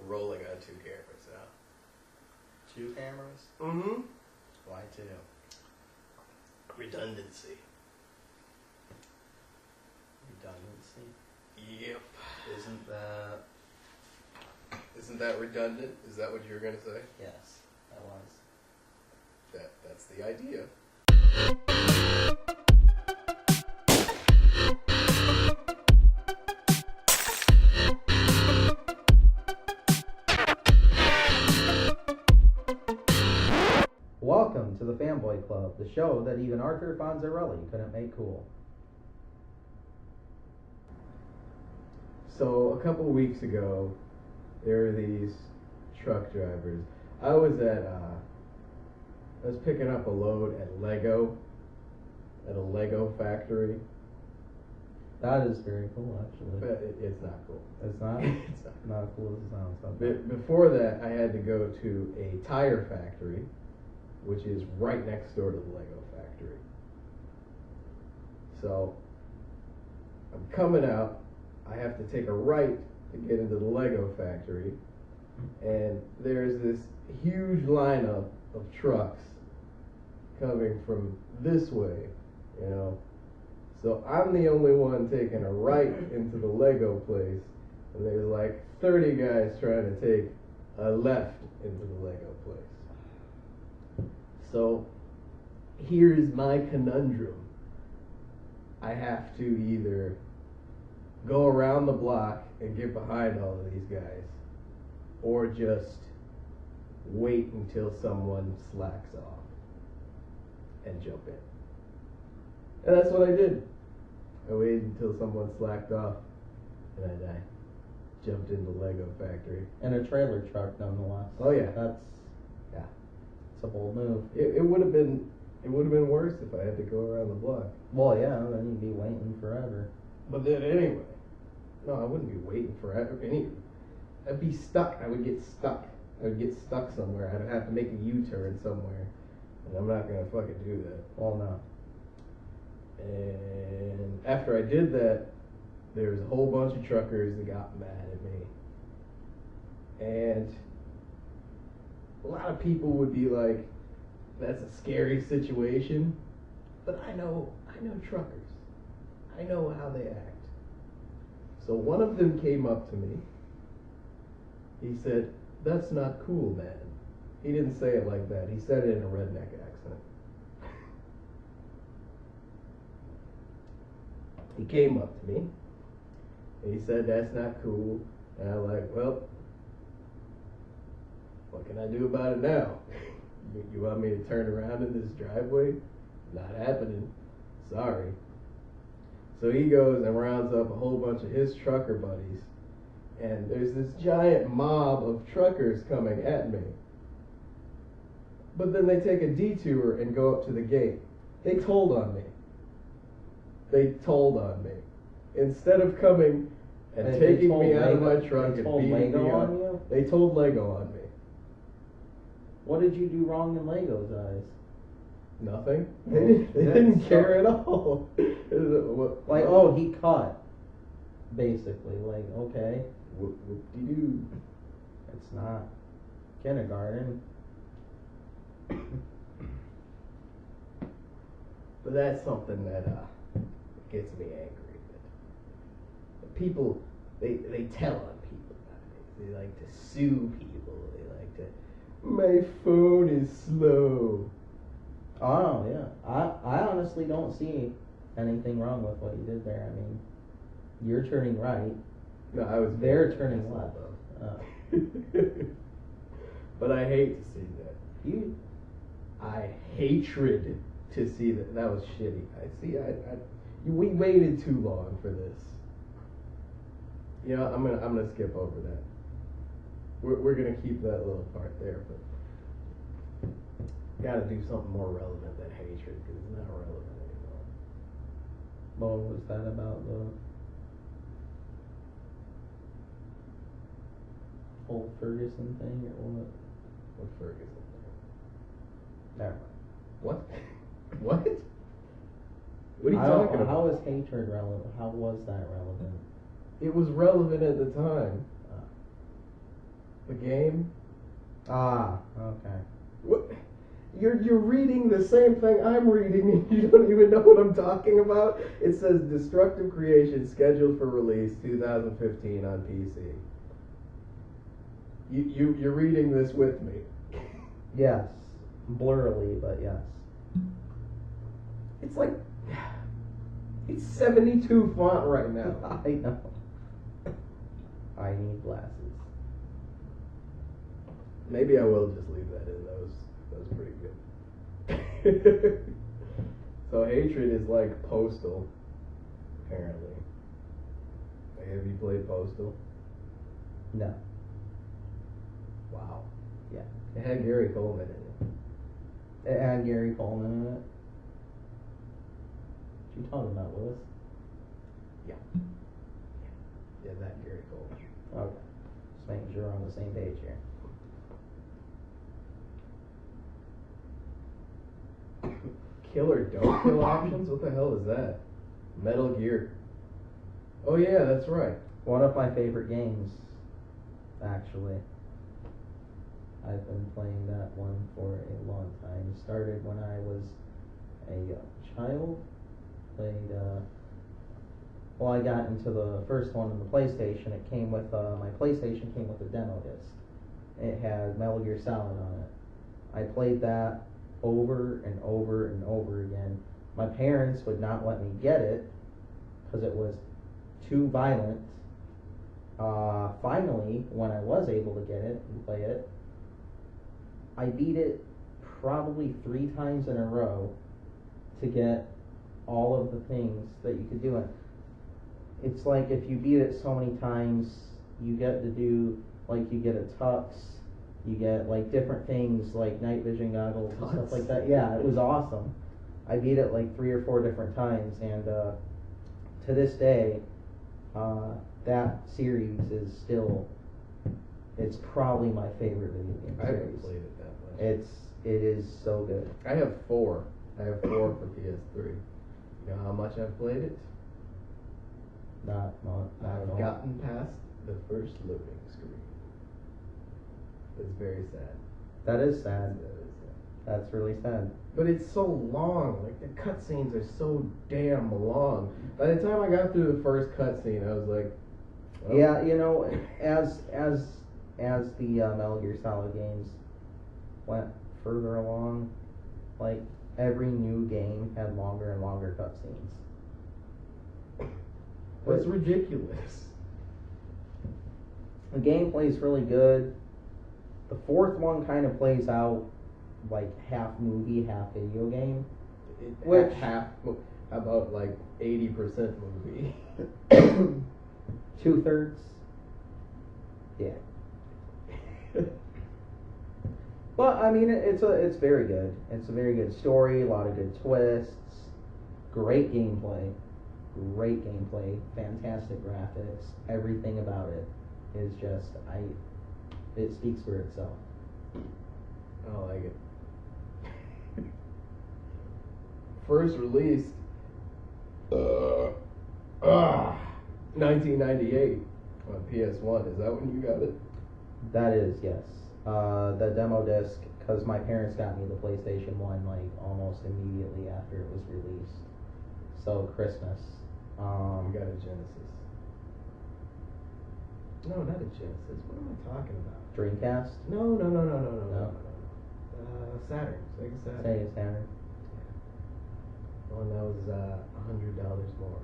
rolling on 2 cameras now. 2 cameras? Mm-hmm. Why 2? Redundancy. Redundancy? Yep. Isn't that redundant? Is that what you were going to say? Yes, that was. That's the idea. Welcome to the Fanboy Club, the show that even Arthur Fonzarelli couldn't make cool. So a couple weeks ago, there were these truck drivers. I was picking up a load at a Lego factory. That is very cool, actually. But it's not cool. It's not? It's not as cool as it sounds. Before that, I had to go to a tire factory, which is right next door to the Lego factory. So, I'm coming out. I have to take a right to get into the Lego factory. And there's this huge lineup of trucks coming from this way, you know. So I'm the only one taking a right into the Lego place, and there's like 30 guys trying to take a left into the Lego place. So here's my conundrum. I have to either go around the block and get behind all of these guys, or just wait until someone slacks off and jump in. And that's what I did. I waited until someone slacked off, and I jumped into the Lego factory. And a trailer truck, nonetheless. Oh yeah, it's a bold move. It would have been worse if I had to go around the block. Well, yeah, then you'd be waiting forever. But then anyway, no, I wouldn't be waiting forever. I'd be stuck. I would get stuck. Somewhere. I'd have to make a U-turn somewhere, and I'm not gonna fucking do that. Well, no. And after I did that, there was a whole bunch of truckers that got mad at me. And a lot of people would be like, that's a scary situation. But I know truckers. I know how they act. So one of them came up to me. He said, "That's not cool, man." He didn't say it like that. He said it in a redneck accent. He came up to me, and he said, "That's not cool." And I'm like, well, what can I do about it now? You want me to turn around in this driveway? Not happening. Sorry. So he goes and rounds up a whole bunch of his trucker buddies, and there's this giant mob of truckers coming at me. But then they take a detour and go up to the gate. They told on me. Instead of coming and taking me out of my truck and beating me up, they told Lego on me. What did you do wrong in Lego's eyes? Nothing. They didn't care at all. Like, oh, he caught. Basically, like, okay. Whoop-de-doo. It's not kindergarten. But that's something that gets me angry. People, they tell on people nowadays. They like to sue people. They like to, my phone is slow. Oh, yeah. I honestly don't see anything wrong with what he did there. I mean, you're turning right. No, I was. They're turning left. But I hate to see that. I hatred to see that. That was shitty. We waited too long for this. You know, I'm gonna skip over that. We're gonna keep that little part there, but gotta do something more relevant than hatred, because it's not relevant anymore. What was that about the whole Ferguson thing, or what? What Ferguson thing? Never mind. What? What? What are you talking about? How is hatred relevant? How was that relevant? It was relevant at the time. The game. Ah, okay. What? You're reading the same thing I'm reading, and you don't even know what I'm talking about. It says Destructive Creation scheduled for release 2015 on PC. You're reading this with me. Yes. Blurrily, but yes. It's like it's 72 font right now. I know. I need glasses. Maybe I will just leave that in. That was pretty good. So Hatred is like Postal, apparently. Like, have you played Postal? No. Wow. Yeah. It had Gary Coleman in it. It had Gary Coleman in it. What you talking about, Willis? Yeah. Yeah, that Gary Coleman. Okay. Just making sure we're on the same page here. Kill or don't kill options? What the hell is that? Metal Gear. Oh yeah, that's right. One of my favorite games, actually. I've been playing that one for a long time. Started when I was a child. Played, well, I got into the first one in the PlayStation. It came with, my PlayStation came with a demo disc. It had Metal Gear Solid on it. I played that over and over and over again. My parents would not let me get it because it was too violent. Finally, when I was able to get it and play it, I beat it probably 3 times in a row to get all of the things that you could do it. It's like if you beat it so many times, you get to do, like, you get a tux, you get like different things like night vision goggles and stuff like that. Yeah, it was awesome. I beat it like 3 or 4 different times, and to this day, that series is still, it's probably my favorite video game I series. haven't played it that much. It is so good. I have 4. I have 4 for PS3. You know how much I've played it? Not at I've all. gotten past the first loading screen. It's very sad. That is sad. That is sad. That's really sad. But it's so long. Like, the cutscenes are so damn long. By the time I got through the first cutscene, I was like, well, Yeah, you know, as the Metal Gear Solid games went further along, like every new game had longer and longer cutscenes. That's ridiculous. The gameplay is really good. The 4th one kind of plays out like half movie, half video game. Which- Half, how about like 80% movie? 2/3. Yeah. But I mean, it's very good. It's a very good story, a lot of good twists, great gameplay, fantastic graphics. Everything about it is just it speaks for itself. I like it. First released 1998 on PS1. Is that when you got it? That is, yes. The demo disc, because my parents got me the PlayStation 1 like almost immediately after it was released. So Christmas. You got a Genesis. No, not a Genesis. What am I talking about? Dreamcast. No. No. Saturn. Sega Saturn. Sega Saturn. One that was $100 more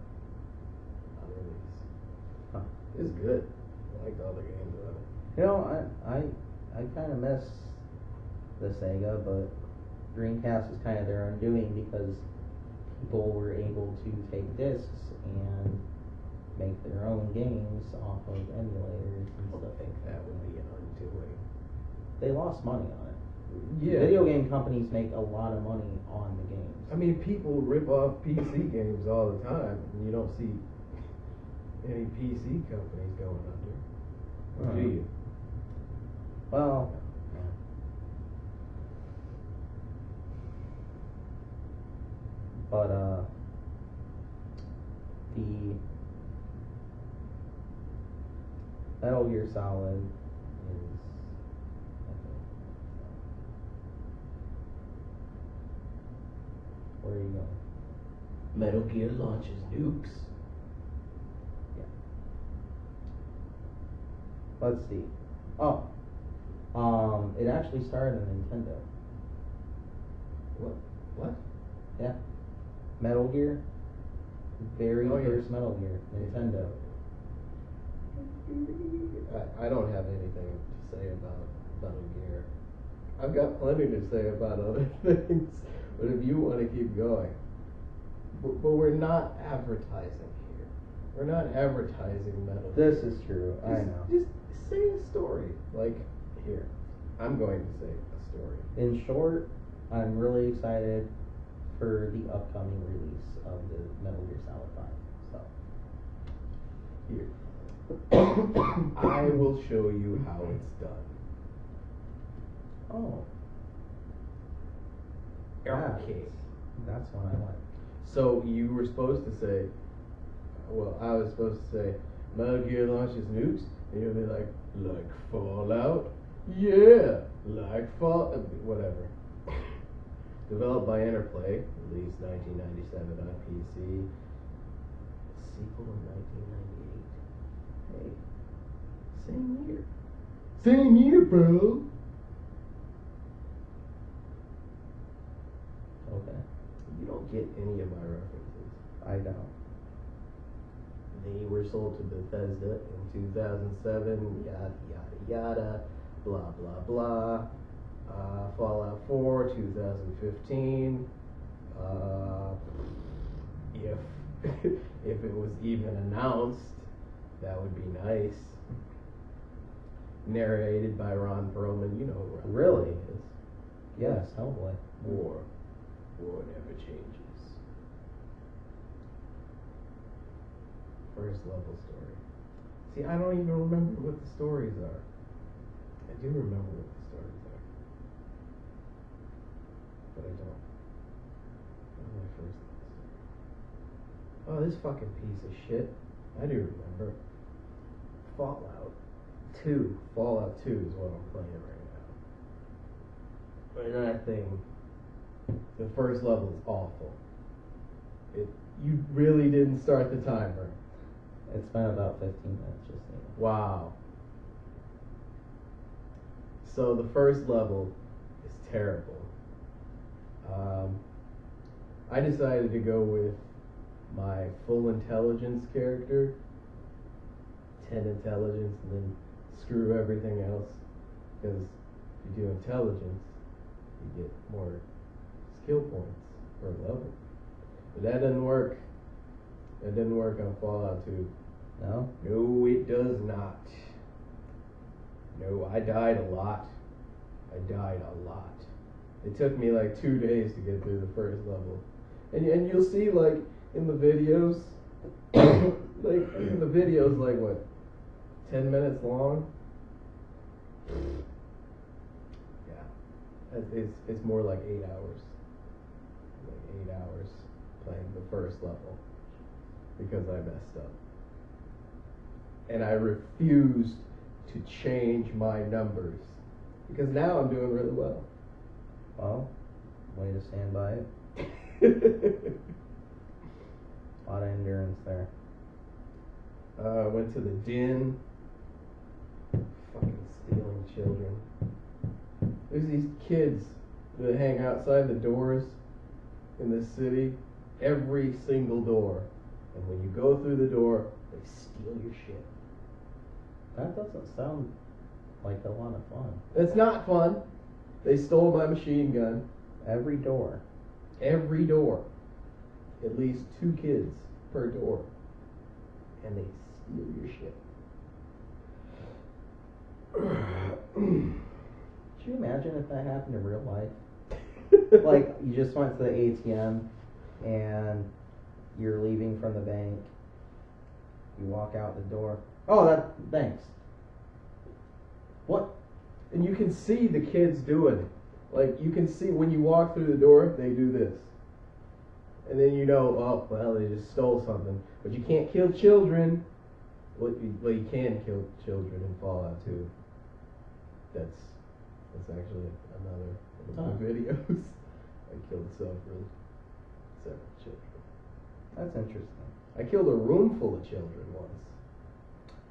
on release. Huh. It was good. I liked all the games on it. You know, I kind of miss the Sega, but Dreamcast was kind of their undoing because people were able to take discs and make their own games off of emulators and I stuff. think that would be an undoing. They lost money on it. Yeah. Video game companies make a lot of money on the games. I mean, people rip off PC games all the time, and you don't see any PC companies going under. Or do you? Well, but the Metal Gear Solid is Where are you going? Metal Gear launches nukes. Let's see. Oh. It actually started on Nintendo. What? Yeah. Metal Gear. Very Oh, yeah. first Metal Gear. Nintendo. I don't have anything to say about Metal Gear. I've got plenty to say about other things, but if you want to keep going. But we're not advertising here. We're not advertising Metal Gear. This is true. I know. Just say a story. Like, here. I'm going to say a story. In short, I'm really excited for the upcoming release of the Metal Gear Solid 5. So. Here. I will show you how it's done. Oh. Arcade. That's one I like. So you were supposed to say, well, I was supposed to say, Metal Gear launches nukes, and you'll be like Fallout? Yeah, like Fallout, whatever. Developed by Interplay, released 1997 on PC. Sequel in 1998. Hey, same year. Same year, bro. Okay. You don't get any of my references. I don't. They were sold to Bethesda in 2007, yada, yada, yada, blah, blah, blah. Fallout 4, 2015. If if it was even announced, that would be nice. Narrated by Ron Perlman, you know who Ron Really? Perlman is. Yes, Hellboy. War never changes. First level story. See, I don't even remember what the stories are. I do remember what the stories are. But I don't. What was my first level story? Oh, this fucking piece of shit. I do remember. Fallout 2. Fallout 2 is what I'm playing right now. And that thing, the first level is awful. You really didn't start the timer. It's been about 15 minutes, just saying. Wow. So the first level is terrible. I decided to go with my full intelligence character, 10 intelligence, and then screw everything else. Because if you do intelligence, you get more skill points per level. But that doesn't work. That didn't work on Fallout 2. No? No, it does not. No, I died a lot. It took me like 2 days to get through the first level. And you'll see like in the videos, like what, 10 minutes long? Yeah. It's more like 8 hours. Like 8 hours playing the first level. Because I messed up. And I refused to change my numbers. Because now I'm doing really well. Well, way to stand by it. A lot of endurance there. Went to the den. Fucking stealing children. There's these kids that hang outside the doors in this city. Every single door. And when you go through the door, they steal your shit. That doesn't sound like a lot of fun. It's not fun. They stole my machine gun. Every door. Every door. At least 2 kids per door. And they steal your shit. Could you imagine if that happened in real life? Like, you just went to the ATM and you're leaving from the bank. You walk out the door. Oh, thanks. What? And you can see the kids doing it. Like, you can see when you walk through the door, they do this. And then you know, oh, well, they just stole something. But you can't kill children. Well, you can kill children in Fallout 2. That's actually another one of the videos. I killed Suffrage. several children. That's interesting. I killed a room full of children once.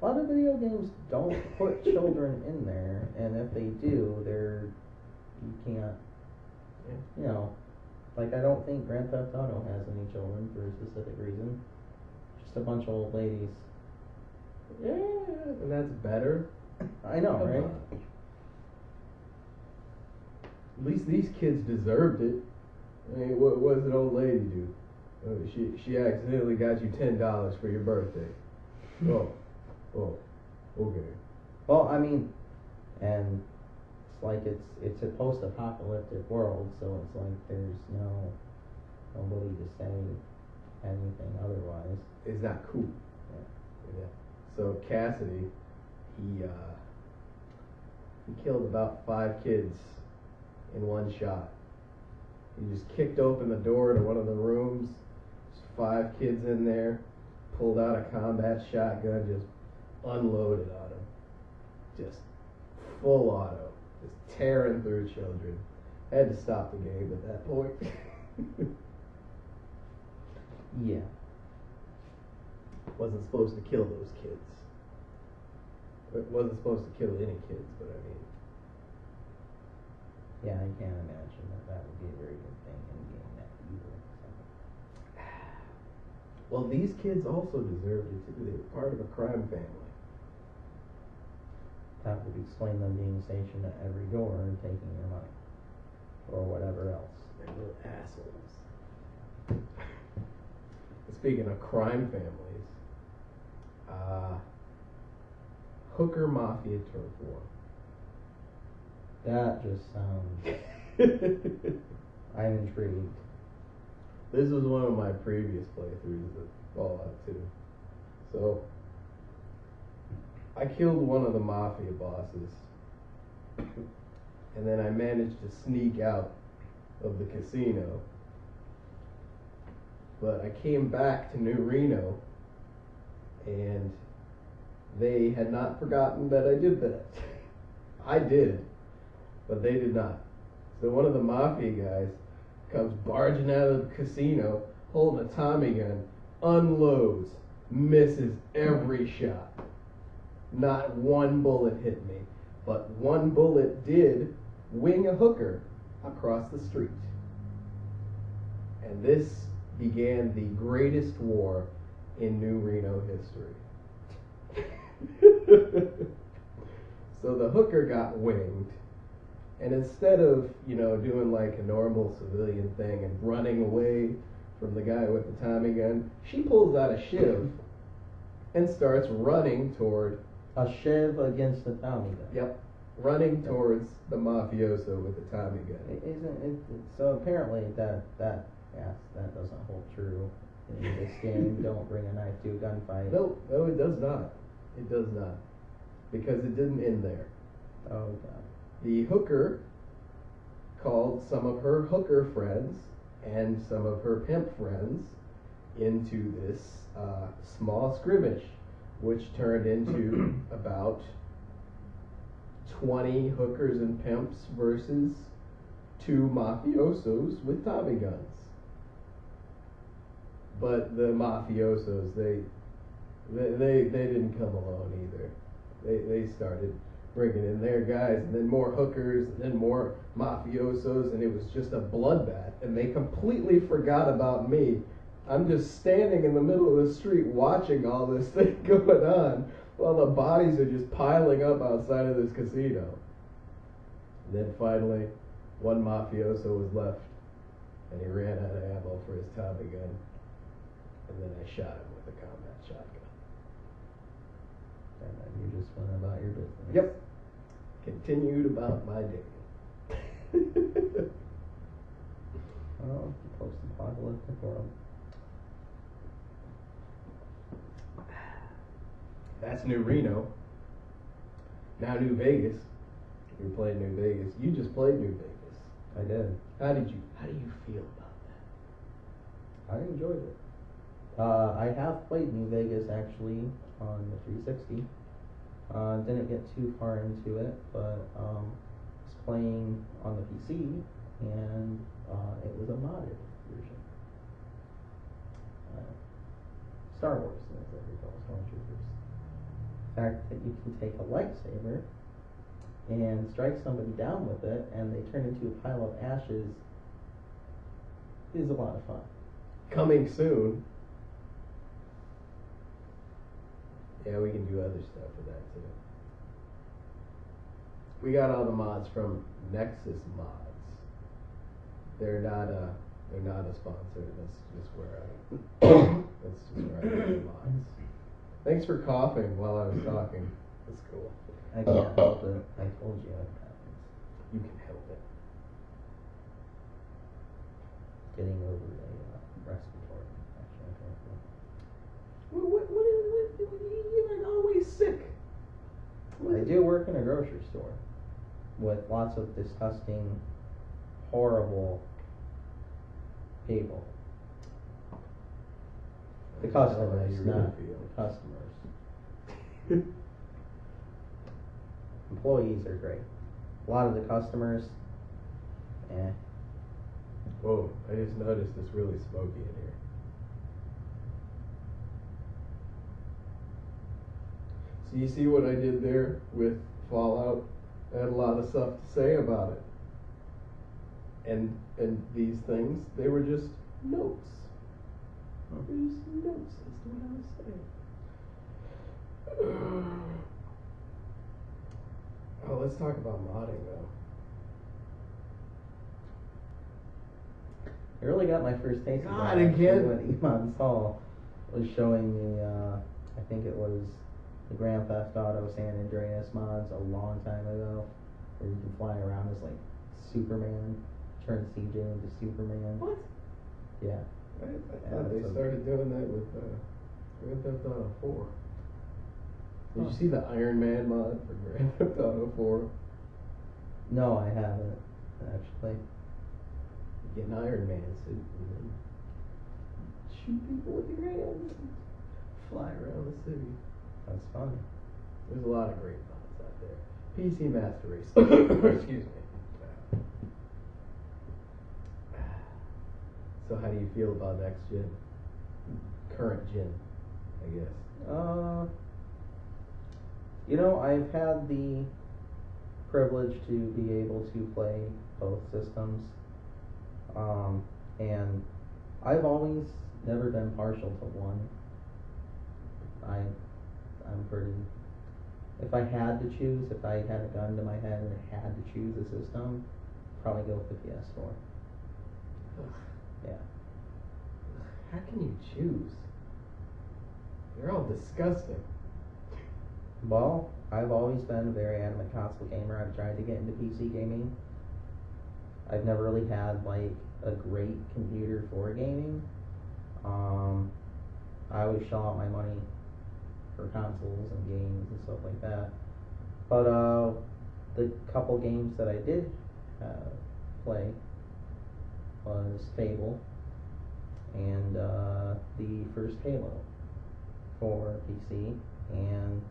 A lot of video games don't put children in there, and if they do, you can't, you know, like I don't think Grand Theft Auto has any children for a specific reason. Just a bunch of old ladies. Yeah, and that's better. I know, Come right? on. At least these kids deserved it. I mean, what does an old lady do? She accidentally got you $10 for your birthday. Oh, okay. Well, I mean, and it's like it's a post-apocalyptic world, so it's like there's nobody to say anything otherwise. It's not cool. Yeah. So Cassidy, he killed about 5 kids in one shot. He just kicked open the door to one of the rooms. There's 5 kids in there. Pulled out a combat shotgun, just unloaded on them. Just full auto. Just tearing through children. Had to stop the game at that point. Yeah. Wasn't supposed to kill those kids. It wasn't supposed to kill any kids, but I mean. Yeah, I can't imagine that would be a very good thing in a game that evil. So. Well, these kids also deserved it too. They were part of a crime family. That would explain them being stationed at every door and taking your money. Or whatever else. They're little assholes. Speaking of crime families, Hooker Mafia Turf War. That just sounds... I'm intrigued. This was one of my previous playthroughs of Fallout 2. So, I killed one of the Mafia bosses, and then I managed to sneak out of the casino. But I came back to New Reno, and they had not forgotten that I did that. I did, but they did not. So one of the Mafia guys comes barging out of the casino, holding a Tommy gun, unloads, misses every shot. Not one bullet hit me, but one bullet did wing a hooker across the street. And this began the greatest war in New Reno history. So the hooker got winged, and instead of, doing like a normal civilian thing and running away from the guy with the Tommy gun, she pulls out a shiv and starts running toward... A shiv against the Tommy gun. Yep. Running towards the mafioso with the Tommy gun. Isn't it? So apparently that doesn't hold true in this game. Don't bring a knife to a gunfight. No, it does not. It does not. Because it didn't end there. Oh god. The hooker called some of her hooker friends and some of her pimp friends into this small scrimmage, which turned into about 20 hookers and pimps versus 2 mafiosos with Tommy guns. But the mafiosos, they didn't come alone either. They started bringing in their guys, and then more hookers, and then more mafiosos, and it was just a bloodbath. And they completely forgot about me. I'm just standing in the middle of the street watching all this thing going on while the bodies are just piling up outside of this casino. And then finally, one mafioso was left, and he ran out of ammo for his Tommy gun. And then I shot him with a combat shotgun. And then you just went about your business. Yep. Continued about my day. Oh, post-apocalyptic world. That's New Reno. Now New Vegas. You're playing New Vegas. You just played New Vegas. I did. How do you feel about that? I enjoyed it. I have played New Vegas actually on the 360. Didn't get too far into it, but was playing on the PC, and it was a modded version. Star Wars things that we call stormtroopers. The fact that you can take a lightsaber and strike somebody down with it and they turn into a pile of ashes is a lot of fun. Coming soon. Yeah, we can do other stuff with that too. We got all the mods from Nexus Mods. They're not a sponsor. That's just where I get the mods. Thanks for coughing while I was talking. That's cool. I can't help it. I told you it happens. You can help it. Getting over a respiratory infection, apparently. You're not always sick. I do work in a grocery store with lots of disgusting, horrible people. The customers, you really not feel. the customers. Employees are great. A lot of the customers, Whoa, I just noticed it's really smoky in here. So you see what I did there with Fallout? I had a lot of stuff to say about it. And these things, they were just notes. They're just notes as to what I was saying. Oh, let's talk about modding though. I really got my first taste of God, that again. when Iman Saul was showing me, I think it was the Grand Theft Auto San Andreas mods a long time ago, where you can fly around as like Superman, turn CJ into Superman. What? Yeah. I thought they started doing that with Grand Theft Auto 4. Did you see the Iron Man mod for Grand Theft Auto 4? No, I haven't, actually. You get an Iron Man suit and then shoot people with your hands and fly around the city. That's funny. There's a lot of great mods out there. PC Master Race. Excuse me. So how do you feel about next gen? Current gen, I guess. You know, I've had the privilege to be able to play both systems. And I've always never been partial to one. I'm pretty, if I had to choose, if I had a gun to my head and I had to choose a system, probably go with the PS4. Ugh. Yeah. How can you choose? They're all disgusting. Well, I've always been a very adamant console gamer. I've tried to get into PC gaming. I've never really had like a great computer for gaming. I always shell out my money for consoles and games and stuff like that. But the couple games that I did play was Fable and the first Halo for PC, and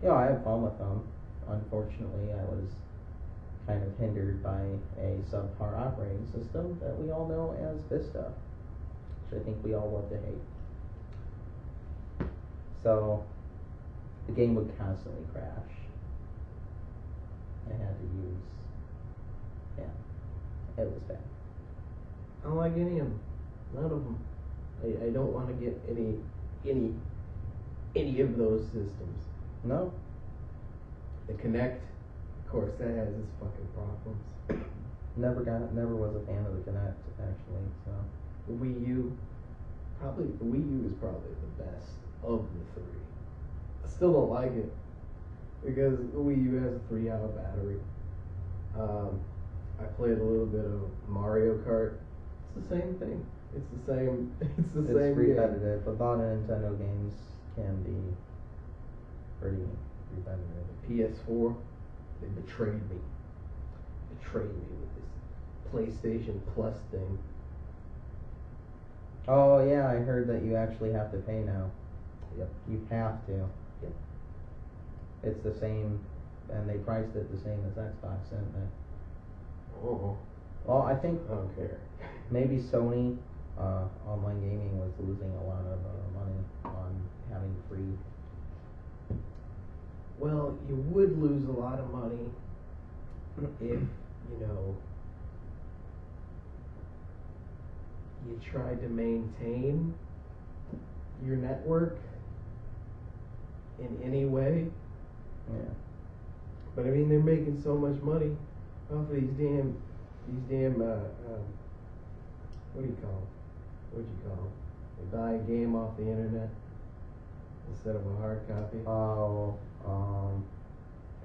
you know, I had fun with them. Unfortunately, I was kind of hindered by a subpar operating system that we all know as Vista, which I think we all love to hate. So the game would constantly crash. I had to use, it was bad. I don't like any of them. None of them. I don't want to get any of those systems. No, The Kinect, of course, that has its fucking problems. never was a fan of the Kinect actually. So The Wii U, the Wii U is probably the best of the three. I still don't like it because the Wii U has a 3-hour battery. I played a little bit of Mario Kart. It's the same thing. It's the same. It's the same. it's repetitive, but a lot of Nintendo games can be pretty repetitive. PS4, they betrayed me. Betrayed me with this PlayStation Plus thing. Oh yeah, I heard that you actually have to pay now. Yep. You have to. Yep. It's the same, and they priced it the same as Xbox, didn't they? Oh, Well, I think I don't care. maybe Sony online gaming was losing a lot of money on having free. Well, you would lose a lot of money if, you tried to maintain your network in any way. Yeah. But I mean, they're making so much money off of these damn, what do you call them? What'd you call them? They buy a game off the internet instead of a hard copy. Oh,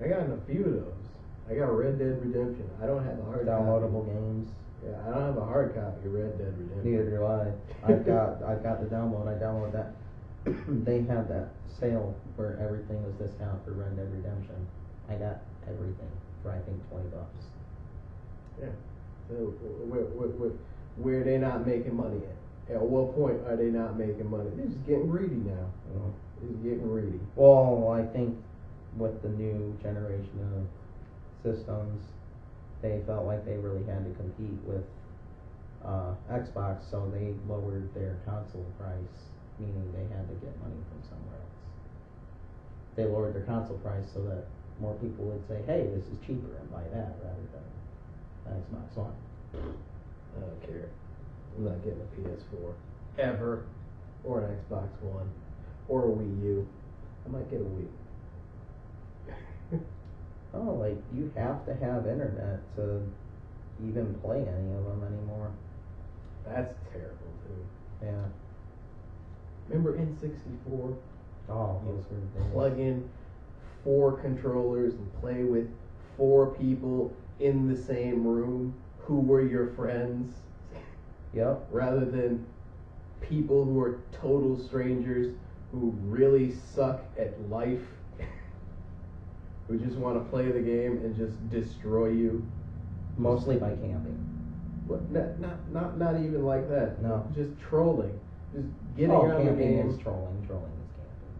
I got a few of those. I got Red Dead Redemption. I don't have a hard downloadable copy. games. Yeah, I don't have a hard copy of Red Dead Redemption. Neither do I. I've got the download. I downloaded that. They had that sale where everything was discount for Red Dead Redemption. I got everything for I think $20. Yeah. So where they not making money at? At what point are they not making money? They're just getting greedy now. They're just getting greedy. Well, I think with the new generation of systems, they felt like they really had to compete with Xbox, so they lowered their console price, meaning they had to get money from somewhere else. They lowered their console price so that more people would say, hey, this is cheaper, and buy that rather than Xbox One. I don't care. I'm not getting a PS4 ever, or an Xbox One, or a Wii U. I might get a Wii. Oh, like, you have to have internet to even play any of them anymore. That's terrible too. Yeah. Remember N64? Oh, You those were days. plug in 4 controllers and play with 4 people in the same room who were your friends, Yep. rather than people who are total strangers who really suck at life, who just want to play the game and just destroy you. Mostly by camping. What? Not even like that. No. Just trolling. Just getting Oh, on the camping game. is trolling. Trolling is camping.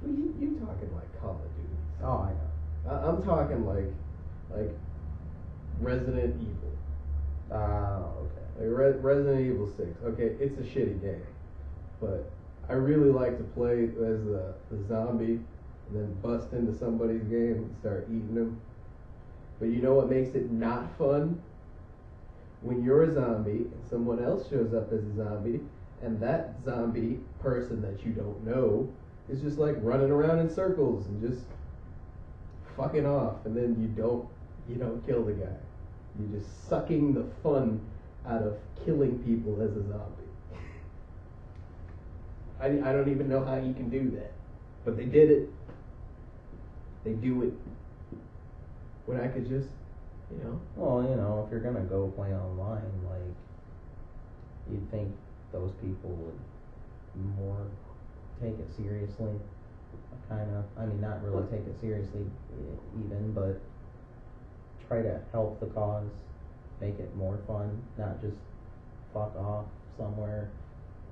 Well, you talking like Call of Duty. Oh, I know. I'm talking like Resident Evil. Okay. Like Resident Evil 6. Okay, it's a shitty game, but I really like to play as the zombie and then bust into somebody's game and start eating them. But you know what makes it not fun? When you're a zombie and someone else shows up as a zombie, and that zombie person that you don't know is just like running around in circles and just fucking off, and then you don't kill the guy. You're just sucking the fun out of killing people as a zombie. I don't even know how you can do that, but they did it. They do it when I could just, Well, if you're gonna go play online, like, you'd think those people would more take it seriously. Not really take it seriously even, but try to help the cause, make it more fun, not just fuck off somewhere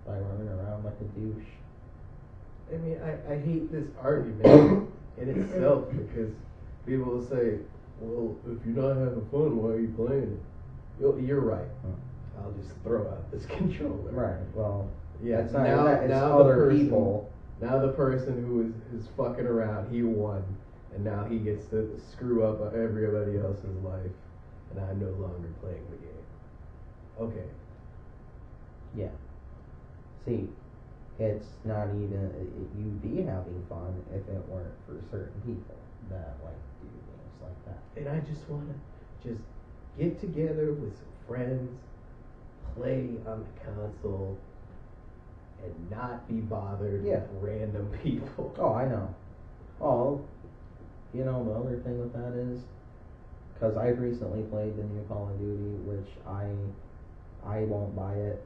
by running around like a douche. I mean, I hate this argument in itself, because people will say, well, if you're not having fun, why are you playing it? You're right. I'll just throw out this controller. Right, well, Yeah, that's not now, that, it's now other the person, people. Now the person who is fucking around, he won, and now he gets to screw up everybody else's life, and I'm no longer playing the game. Okay. Yeah. See, it's not even, you'd be having fun if it weren't for certain people that like do things like that. And I just want to just get together with some friends, play on the console, and not be bothered Yeah. with random people. Oh, I know. Oh, the other thing with that is, because I've recently played the new Call of Duty, which I won't buy it.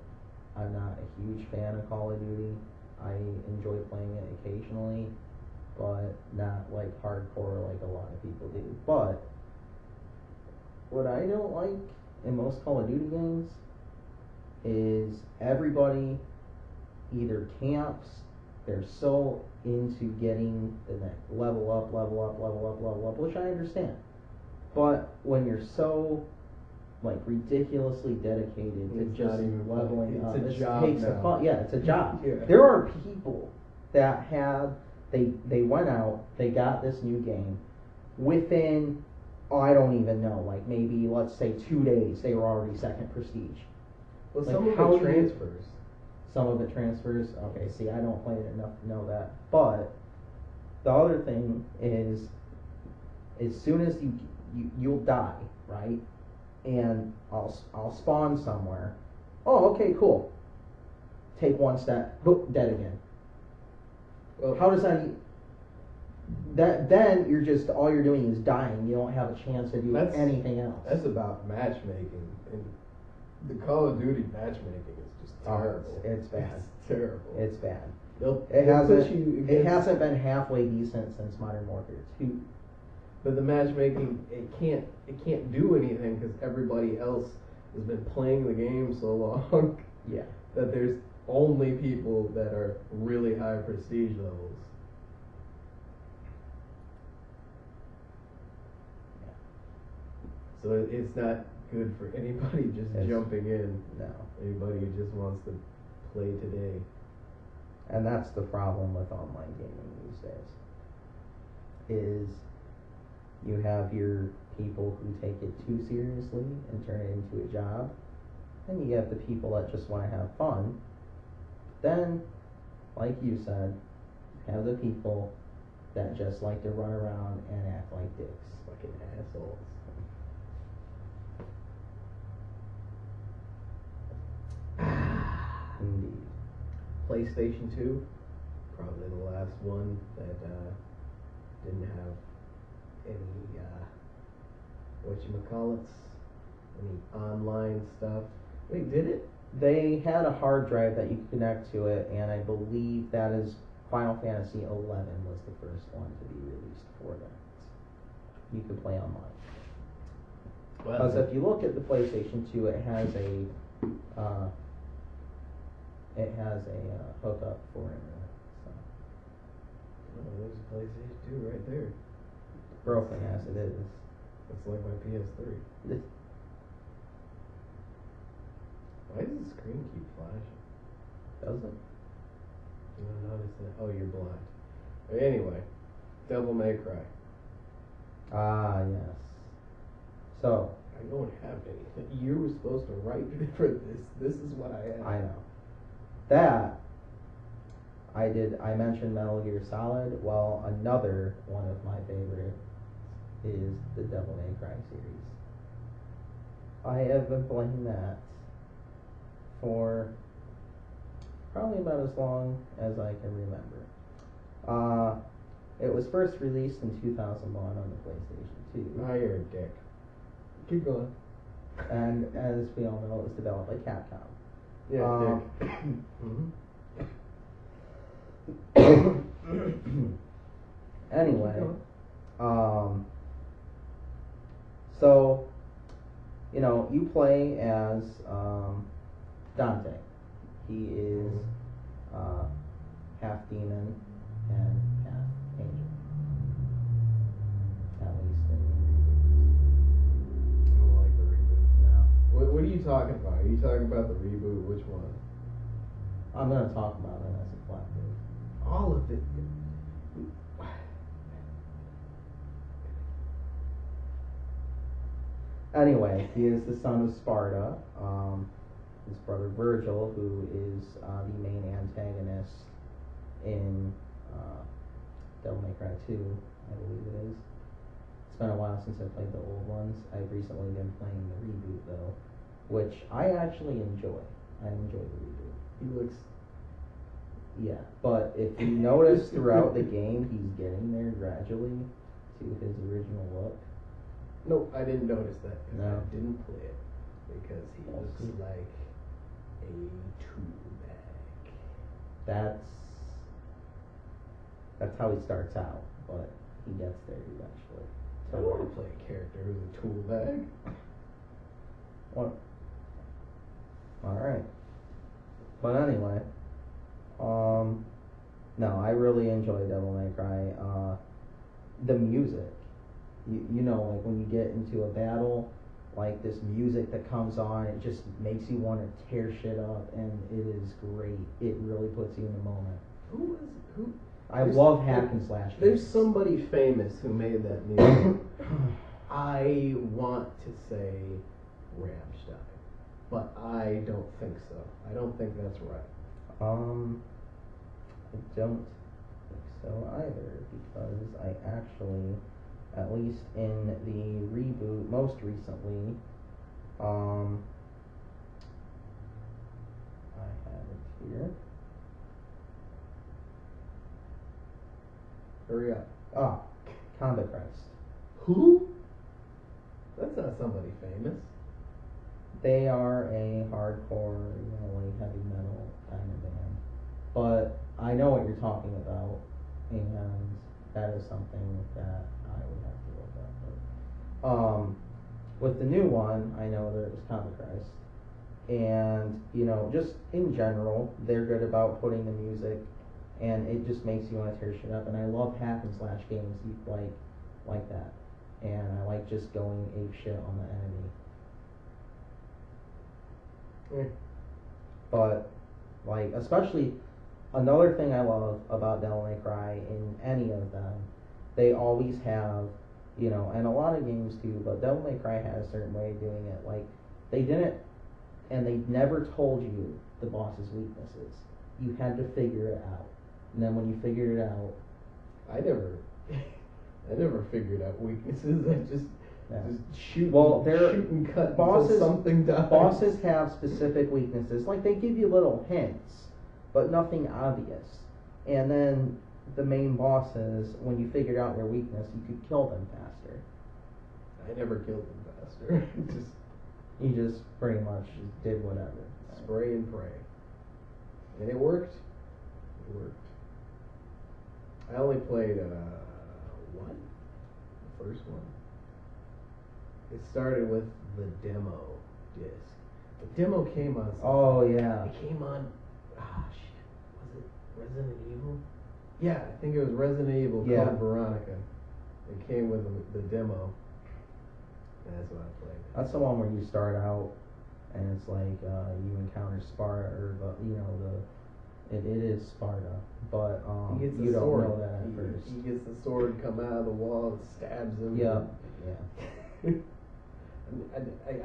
I'm not a huge fan of Call of Duty. I enjoy playing it occasionally, but not like hardcore like a lot of people do. But what I don't like in most Call of Duty games is everybody either camps, they're so into getting the next level up, which I understand. But when you're so like ridiculously dedicated to It's just not even fun. leveling It's up. a It job takes now. a fun. Yeah, it's a job. Yeah. There are people that they went out, they got this new game within, I don't even know, like maybe let's say 2 days they were already second prestige. Well, Like, some of how it do you- transfers. Some of it transfers. Okay, see, I don't play it enough to know that. But the other thing is, as soon as you'll die, right? And I'll spawn somewhere. Oh, okay, cool. Take one step, boop, dead again. Well, How does that? Then you're just all you're doing is dying. You don't have a chance to do That's- anything else. that's about matchmaking, and the Call of Duty matchmaking is just Oh, terrible. it's bad. It's terrible. It's bad. They'll It put hasn't. you It against- hasn't been halfway decent since Modern Warfare 2. But the matchmaking, it can't do anything because everybody else has been playing the game so long Yeah. that there's only people that are really high prestige levels. So it's not good for anybody just It's- jumping in. No. Anybody who just wants to play today. And that's the problem with online gaming these days. Is you have your people who take it too seriously and turn it into a job, and you have the people that just want to have fun. Then, like you said, have the people that just like to run around and act like dicks. Fucking assholes. Indeed. PlayStation 2, probably the last one that didn't have any whatchamacallits, any online stuff. Wait, did it? They had a hard drive that you could connect to it, and I believe that is Final Fantasy XI was the first one to be released for that. You could play online. Because if you look at the PlayStation 2, it has a hookup for internet. So. Oh, there's a PlayStation 2 right there. Broken as it is. That's like my PS3. Why does the screen keep flashing? Doesn't? You don't notice that? Oh, you're blind. But anyway, Devil May Cry. Ah, yes. So, I don't have anything. You were supposed to write for this. This is what I have. I know. That, I mentioned Metal Gear Solid. Well, another one of my favorites is the Devil May Cry series. I have been playing that for probably about as long as I can remember. It was first released in 2001 on the PlayStation 2. Now you're a dick. Keep going. And as we all know, it was developed by Capcom. Yeah, dick. Mm-hmm. Anyway, Keep going. so, you play as Dante. He is half demon and half angel. At least in I don't like the reboot. the no. What are you talking about? Are you talking about the reboot? Which one? I'm going to talk about it as a collective. All of it. Anyway, he is the son of Sparta. His brother Virgil, who is the main antagonist in Devil May Cry 2, I believe it is. It's been a while since I played the old ones. I've recently been playing the reboot though, which I actually enjoy. I enjoy the reboot. He looks. Yeah, but if you notice throughout the game, he's getting there gradually to his original look. Nope, I didn't notice that because No. I didn't play it because he Well, looks see. like a tool bag. That's how he starts out, but he gets there eventually. I don't want to play a character who's a tool bag. What? Alright. But anyway, no, I really enjoy Devil May Cry. The music, like when you get into a battle like this music that comes on, it just makes you want to tear shit up, and it is great. It really puts you in the moment. Who? I love hack and slash games. There's somebody famous who made that music. I want to say Rammstein, but I don't think so. I don't think that's right. I don't think so either, because I actually, at least in the reboot most recently, I have it here. Hurry up. Ah, Combat Christ. Who? That's not somebody famous. They are a hardcore, like heavy metal kind of band. But I know what you're talking about, and that is something that I would have to look up. But, with the new one, I know that it was Combat Christ. And, just in general, they're good about putting the music, and it just makes you want to tear shit up. And I love hack and slash games like that. And I like just going ape shit on the enemy. But, like, especially, another thing I love about Devil May Cry in any of them, they always have, and a lot of games too, but Devil May Cry had a certain way of doing it. Like, they didn't, and they never told you the boss's weaknesses. You had to figure it out. And then when you figured it out... I never figured out weaknesses. I just shoot, shoot and cut bosses, until something dies. Bosses have specific weaknesses. Like, they give you little hints, but nothing obvious. And then the main bosses, when you figured out their weakness, you could kill them faster. I never killed them faster. You just pretty much did whatever. Spray and pray. And it worked. It worked. I only played one? The first one. It started with the demo disc. The demo came on. Oh, yeah. It came on. Shit. Was it Resident Evil? Yeah, I think it was Resident Evil called Veronica. It came with the demo. And that's what I played. That's the one where you start out and it's like you encounter Sparta, or it is Sparta, but you don't know that at first. He gets the sword, come out of the wall, and stabs him. Yeah.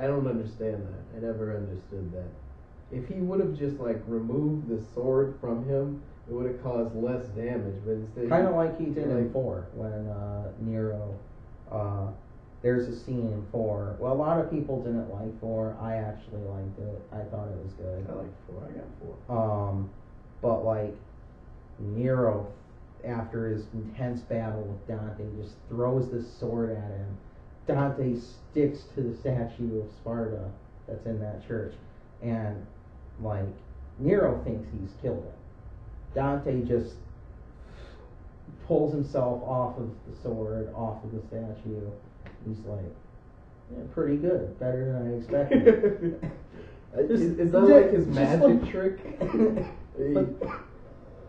I don't understand that. I never understood that. If he would have just removed the sword from him, it would have caused less damage. But instead, kind of like he did in 4 when Nero. There's a scene in 4. Well, a lot of people didn't like 4. I actually liked it. I thought it was good. I liked 4. I got 4. But Nero, after his intense battle with Dante, just throws this sword at him. Dante sticks to the statue of Sparta that's in that church, and Nero thinks he's killed him. Dante just pulls himself off of the sword, off of the statue. He's like, yeah, pretty good, better than I expected. Is that like his magic trick?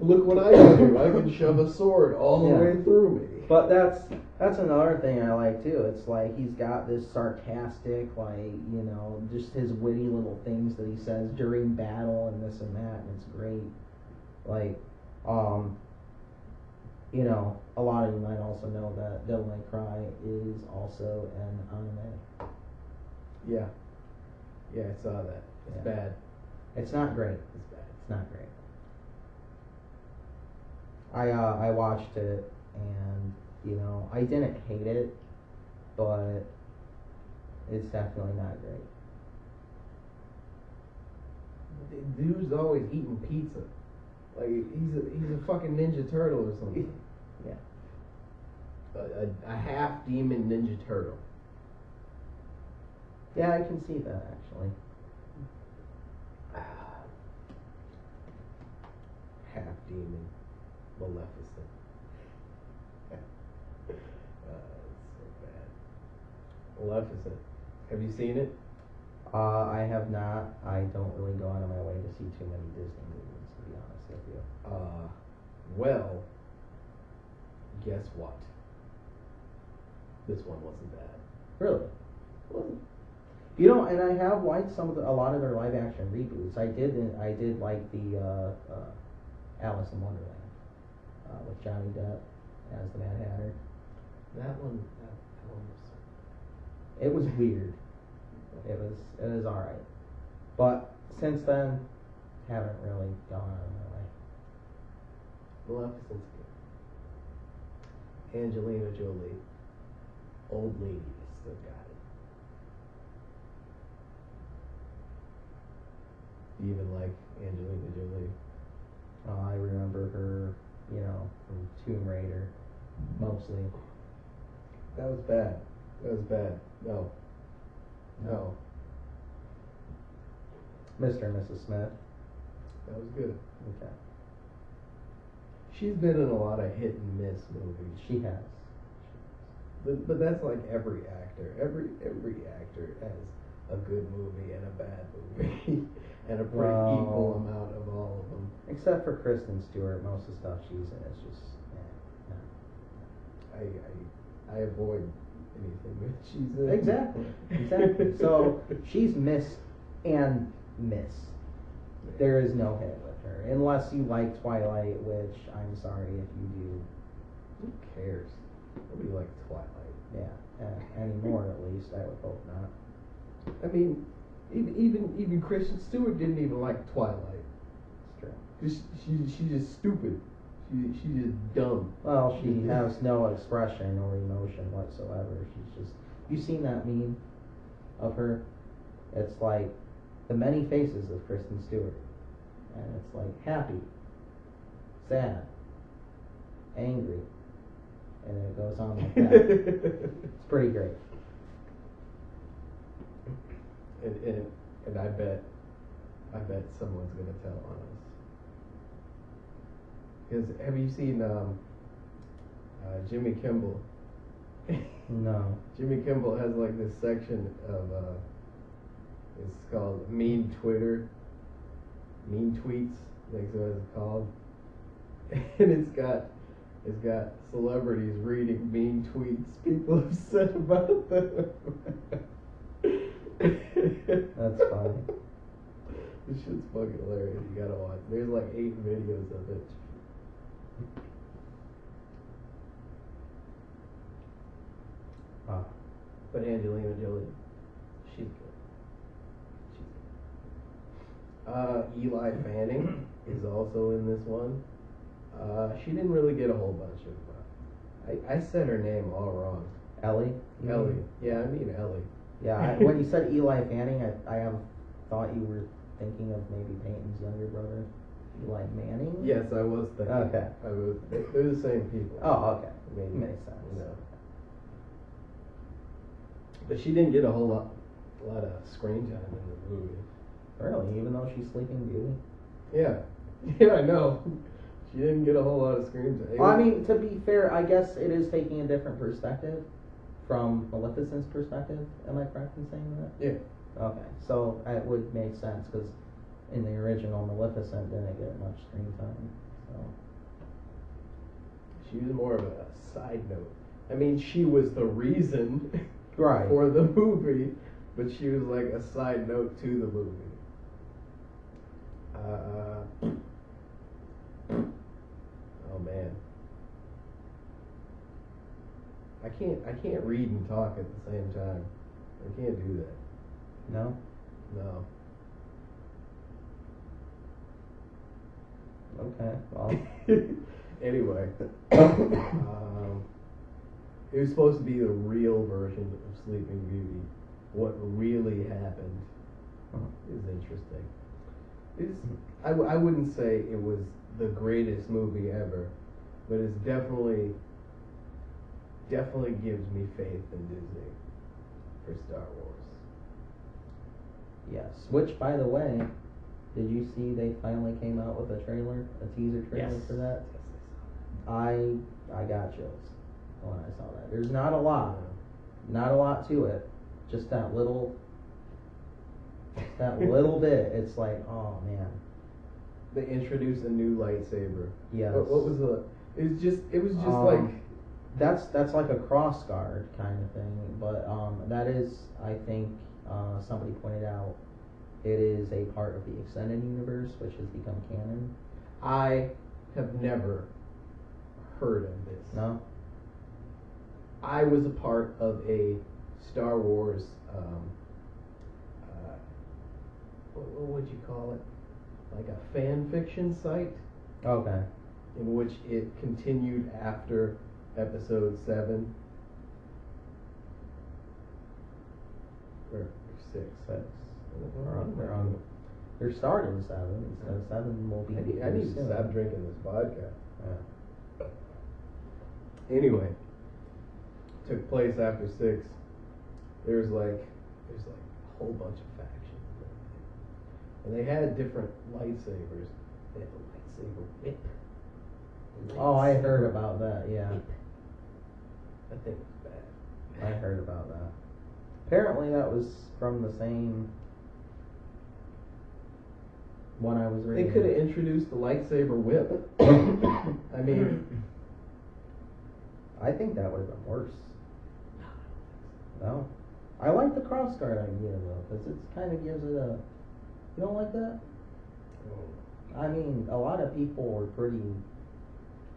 Look what I can do! I can shove a sword all the way through me. But that's another thing I like too. It's like he's got this sarcastic, just his witty little things that he says during battle and this and that, and it's great. A lot of you might also know that Devil May Cry is also an anime. Yeah. Yeah, I saw that. It's bad. It's not great. It's bad. It's not great. I watched it, and I didn't hate it, but it's definitely not great. The dude's always eating pizza. He's a fucking Ninja Turtle or something. Yeah. A half demon Ninja Turtle. Yeah, I can see that actually. Half demon Maleficent. It's so bad. Maleficent. Have you seen it? I have not. I don't really go out of my way to see too many Disney movies, to be honest with you. Well, guess what? This one wasn't bad. Really? Wasn't. You know, and I have liked a lot of their live action reboots. I did like the Alice in Wonderland with Johnny Depp as the Mad Hatter. That one was. It was weird. It was all right, but since then, haven't really gone out of my way. Maleficent's good. Angelina Jolie, old lady, still got it. Do you even like Angelina Jolie? I remember her, from Tomb Raider, mostly. That was bad. No. Mr. and Mrs. Smith. That was good. Okay. She's been in a lot of hit and miss movies. She has. But that's like every actor. Every actor has a good movie and a bad movie, and a pretty equal amount of all of them. Except for Kristen Stewart, most of the stuff she's in is just. I avoid anything that she's in. Exactly. So she's miss and miss. There is no hit with her, unless you like Twilight, which I'm sorry if you do. Who cares? Nobody likes Twilight. Yeah, anymore at least. I would hope not. I mean, even Kristen Stewart didn't even like Twilight. It's true. She's just stupid. She's just dumb. Well, she has no expression or emotion whatsoever. She's just. You seen that meme of her? It's like the many faces of Kristen Stewart, and it's like happy, sad, angry, and then it goes on like that. It's pretty great. And I bet someone's gonna tell on us. Because have you seen Jimmy Kimmel? No. Jimmy Kimmel has like this section of it's called Mean Tweets. That's what it's called. And it's got celebrities reading mean tweets people have said about them. That's funny. This shit's fucking hilarious. You gotta watch. There's like 8 videos of it. But Angelina Jolie, she's good. Eli Fanning is also in this one. She didn't really get a whole bunch of. I said her name all wrong. Ellie? Ellie. Yeah, I mean Ellie. Yeah, when you said Eli Fanning, I have thought you were thinking of maybe Peyton's younger brother, Eli Manning? Yes, I was thinking. Okay. They're the same people. Oh, okay. I mean, Makes sense. No. But she didn't get a lot of screen time in the movie. Really? Even though she's Sleeping Beauty? Yeah. Yeah, I know. She didn't get a whole lot of screen time. Well, I mean, to be fair, I guess it is taking a different perspective from Maleficent's perspective. Am I correct in saying that? Yeah. Okay, so it would make sense because in the original Maleficent didn't get much screen time. So she was more of a side note. I mean, she was the reason right. for the movie, but she was like a side note to the movie. Oh man, I can't read and talk at the same time. I can't do that. No. No. Okay. Well. Anyway, it was supposed to be the real version of Sleeping Beauty. What really happened is interesting. I wouldn't say it was the greatest movie ever, but it's definitely gives me faith in Disney for Star Wars. Yes. Which, by the way, did you see they finally came out with a trailer, a teaser trailer for that? Yes, I got chills when I saw that. There's not a lot to it. Just that little bit. It's like, oh man. They introduced a new lightsaber. Yes. What was the? It was just like. That's like a cross guard kind of thing, but that is, I think, somebody pointed out it is a part of the extended universe, which has become canon. I have never heard of this. No? I was a part of a Star Wars, what would you call it? Like a fan fiction site, Okay. in which it continued after episode 7. Or 6. They're starting 7, so 7 will be. I need to soon. stop drinking this vodka. Yeah. Anyway, took place after 6. There's like a whole bunch of factions, and they had different lightsabers. They had the lightsaber whip. Oh, I heard about that. Yeah, That thing was bad. I heard about that. Apparently, that was from the same one I was They reading. could have introduced the lightsaber whip. I mean, I think that would have been worse. No, I like the crossguard idea though, because it kind of gives it a. You don't like that? I mean, a lot of people were pretty,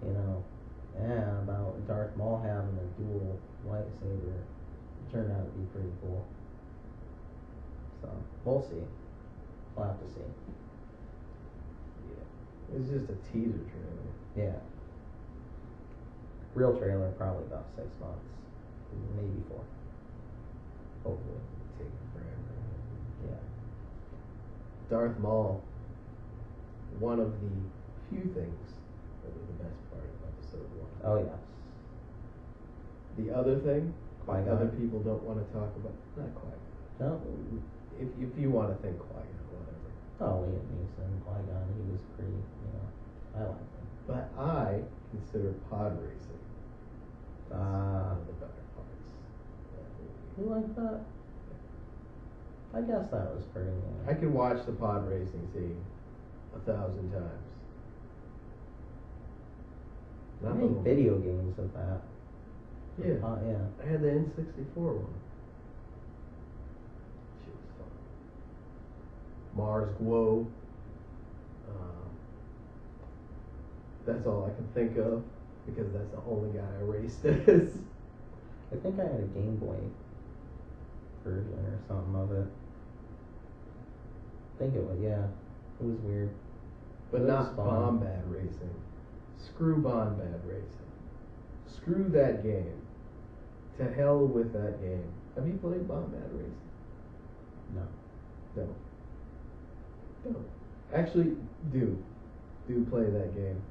about Darth Maul having a dual lightsaber. It turned out to be pretty cool. So, we'll see. We'll have to see. yeah, it's just a teaser trailer. Yeah. Real trailer, probably about 6 months. Maybe 4. Hopefully. Taking forever. Yeah. Darth Maul, one of the few things that was the best part of episode 1. Oh, yes. The other thing, Qui-Gon. other people don't want to talk about, not quite. No? If you want to think Qui-Gon, whatever. Oh, Liam Neeson, Qui-Gon, he was pretty, I liked him. But I consider pod racing one of the better parts. of that movie. You like that? I guess that was pretty, I could watch the pod racing scene 1,000 times. I Not made the- video games of that. Yeah. Yeah. I had the N64 one. Shit was fun. Mars Glow. That's all I can think of because that's the only guy I raced as. I think I had a Game Boy version or something of it. I think it was, yeah. It was weird. But It was not fun. Bombad Racing. Screw Bombad Racing. Screw that game. To hell with that game. Have you played Bombad Racing? No. No. Don't. Actually, do. Do play that game.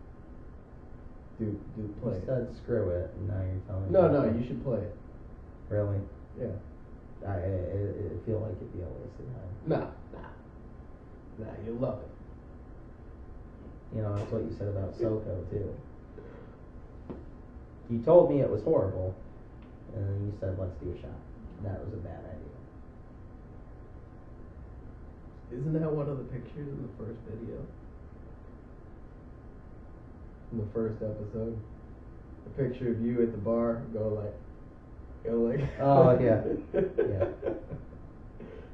Do play You it. said screw it, and now you're telling me. No, you should play it. Really? Yeah. I feel like it'd be a waste of time. Nah, you'll love it. That's what you said about Soko, too. You told me it was horrible, and then you said, let's do a shot. That was a bad idea. Isn't that one of the pictures in the first video? In the first episode? A picture of you at the bar, go like. Oh, yeah. Yeah.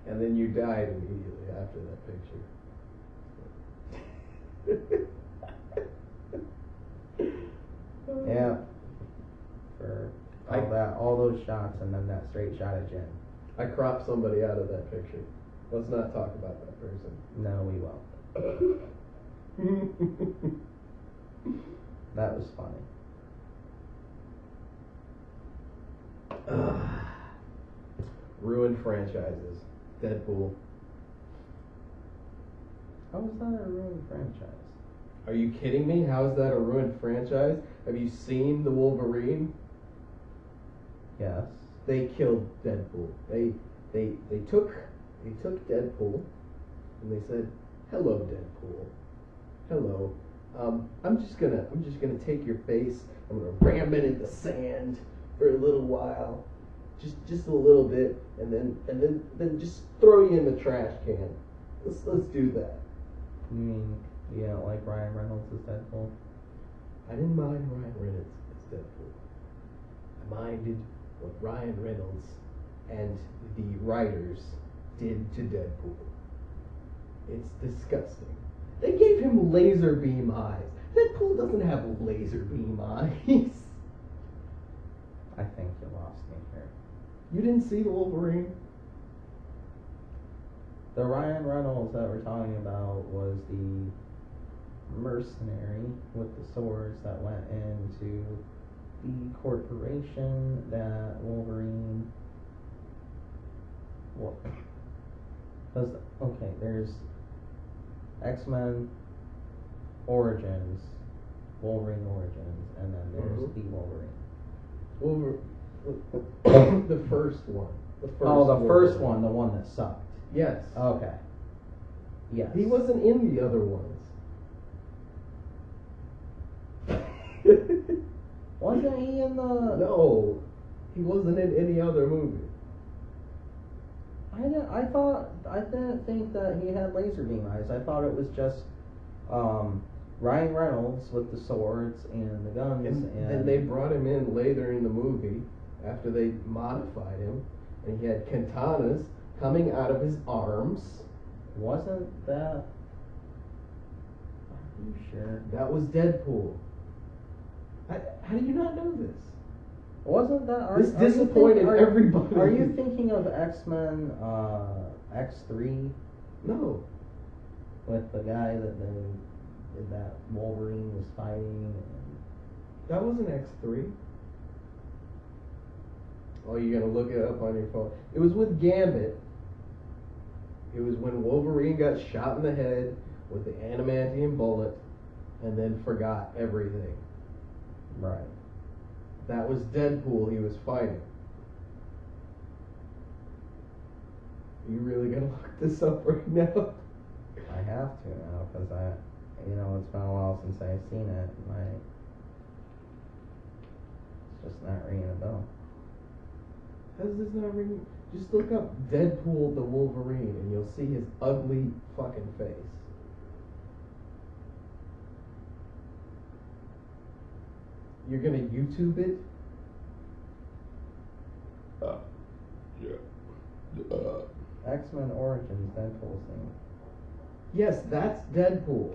And then you died immediately after that picture. Yeah. For all those shots and then that straight shot of Jen. I cropped somebody out of that picture. Let's not talk about that person. No, we won't. That was funny. Ruined franchises. Deadpool. How was that a ruined franchise? Are you kidding me? How is that a ruined franchise? Have you seen the Wolverine? Yes. They killed Deadpool. They took Deadpool and they said, "Hello, Deadpool. Hello. I'm just gonna take your face. I'm gonna ram it in the sand for a little while, just a little bit, and then just throw you in the trash can. Let's do that." You mean you don't like Ryan Reynolds as Deadpool? I didn't mind Ryan Reynolds as Deadpool. I minded what Ryan Reynolds and the writers did to Deadpool. It's disgusting. They gave him laser beam eyes. Deadpool doesn't have laser beam eyes. I think you lost me here. You didn't see the Wolverine? The Ryan Reynolds that we're talking about was the mercenary with the swords that went into the corporation that Wolverine. What? Because okay, there's X-Men Origins, Wolverine Origins, and then there's the Wolverine. The first one. The first first one, the one that sucked. Yes. Okay. Yes. He wasn't in the other ones. Wasn't he in the? No, he wasn't in any other movie. I didn't think that he had laser beam eyes. I thought it was just Ryan Reynolds with the swords and the guns. And then they brought him in later in the movie after they modified him, and he had katanas coming out of his arms. Wasn't that? Are you sure? That was Deadpool. How do you not know this? Wasn't that? This disappointed everybody. Are you thinking of X-Men X3 No. with the guy that Wolverine was fighting? That wasn't X3. Oh, you're gonna look it up on your phone. It was with Gambit. It was when Wolverine got shot in the head with the adamantium bullet and then forgot everything. Right. That was Deadpool he was fighting. Are you really gonna look this up right now? I have to now because it's been a while since I've seen it. It's just not ringing a bell. How's this not ringing? Just look up Deadpool the Wolverine and you'll see his ugly fucking face. You're gonna YouTube it? X-Men Origins, Deadpool's name. Yes, that's Deadpool.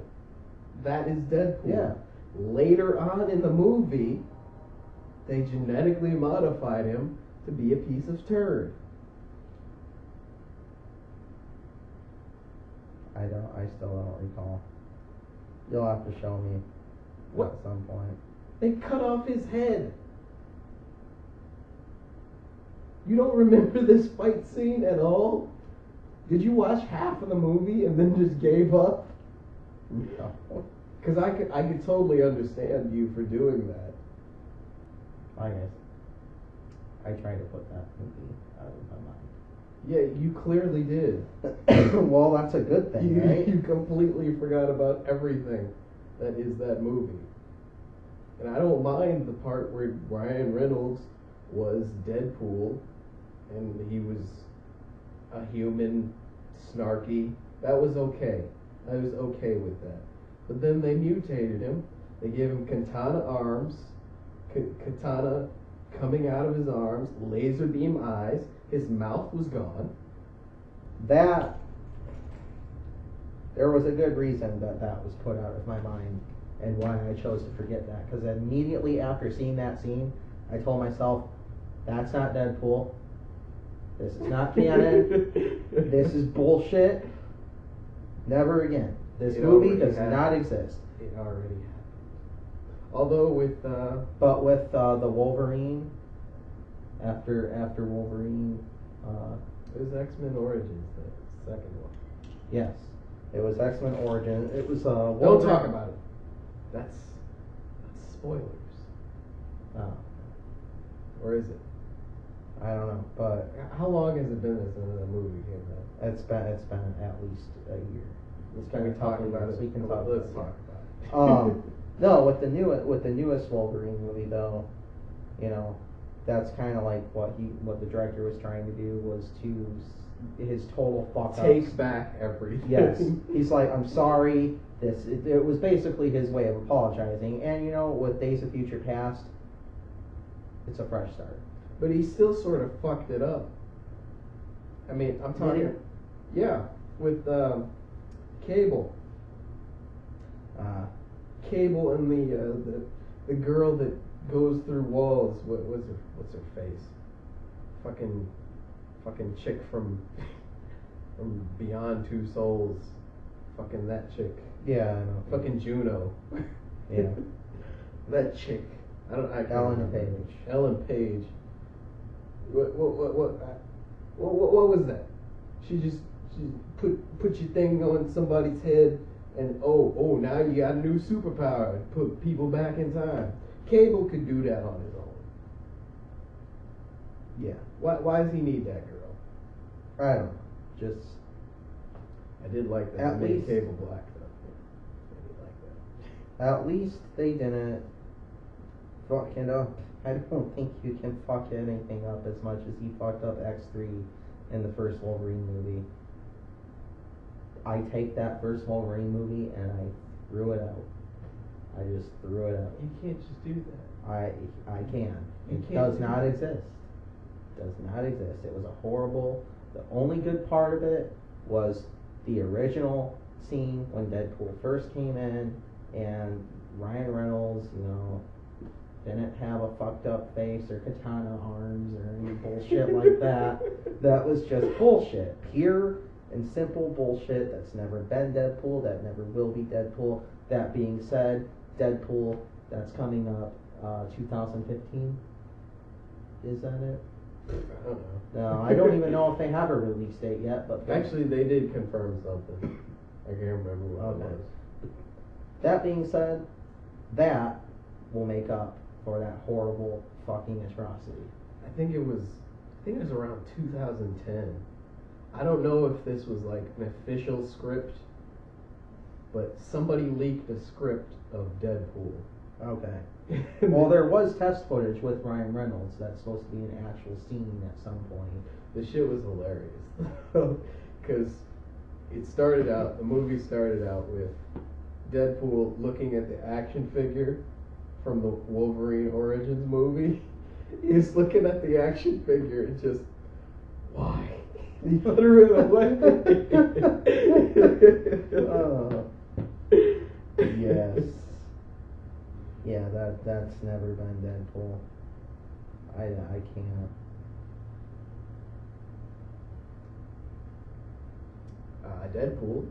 That is Deadpool. Yeah. Later on in the movie, they genetically modified him to be a piece of turd. I still don't recall. You'll have to show me What? at some point. They cut off his head. You don't remember this fight scene at all? Did you watch half of the movie and then just gave up? No. Because I could totally understand you for doing that. I guess I tried to put that movie out of my mind. Yeah, you clearly did. Well, that's a good thing, right? You completely forgot about everything that is that movie. And I don't mind the part where Ryan Reynolds was Deadpool and he was a human, snarky. That was okay. I was okay with that. But then they mutated him. They gave him katana arms, katana coming out of his arms, laser beam eyes. His mouth was gone. There was a good reason that was put out of my mind and why I chose to forget that. Because immediately after seeing that scene, I told myself, that's not Deadpool. This is not canon. This is bullshit. Never again. This movie does not exist. It already happened. Although with But with the Wolverine, after Wolverine, it was X-Men Origins, the second one. yes, it was X-Men Origin. It was Don't Wolverine. talk about it. That's spoilers. Oh, Or is it? I don't know, but How long has it been since the movie came out? it's been at least a year. Let's Can we talk about it? We can talk. Let's about talk it. about it. No, with the newest Wolverine movie though, that's kind of like what the director was trying to do was to his total fuck Take ups. back everything. Yes, he's like, I'm sorry. It was basically his way of apologizing, and with Days of Future Past, it's a fresh start. But he still sort of fucked it up. I mean, I'm talking. Yeah, with Cable. Cable and the girl that goes through walls. What's her face? Fucking chick from Beyond Two Souls. Fucking that chick. Yeah, I know. Fucking Juno. Yeah. That chick. I can't Ellen remember. Page. Ellen Page. What was that? She put your thing on somebody's head, and oh now you got a new superpower. Put people back in time. Cable could do that on his own. Yeah. Why does he need that girl? I don't know. Just I did like that. At They made least- Cable black though. I did like that. at least they didn't fucking up. I don't think you can fuck anything up as much as he fucked up X3 in the first Wolverine movie. I take that first Wolverine movie and I threw it out. I just threw it out. You can't just do that. I can. You It can't does do not that. exist. Does not exist. It was a horrible. The only good part of it was the original scene when Deadpool first came in and Ryan Reynolds, didn't have a fucked up face or katana arms or any bullshit like that. That was just bullshit. Pure and simple bullshit that's never been Deadpool, that never will be Deadpool. That being said, Deadpool, that's coming up 2015. Is that it? I don't know. No, I don't even know if they have a release date yet, but Actually, they did confirm something. I can't remember what it Okay. was. that being said, that will make up for that horrible fucking atrocity. I think it was around 2010. I don't know if this was like an official script, but somebody leaked a script of Deadpool. Okay. Well, there was test footage with Ryan Reynolds that's supposed to be an actual scene at some point. The shit was hilarious. Because the movie started out with Deadpool looking at the action figure from the Wolverine Origins movie. He's looking at the action figure and just, why? He threw it away. Yes. Yeah, that's never been Deadpool. I can't. Deadpool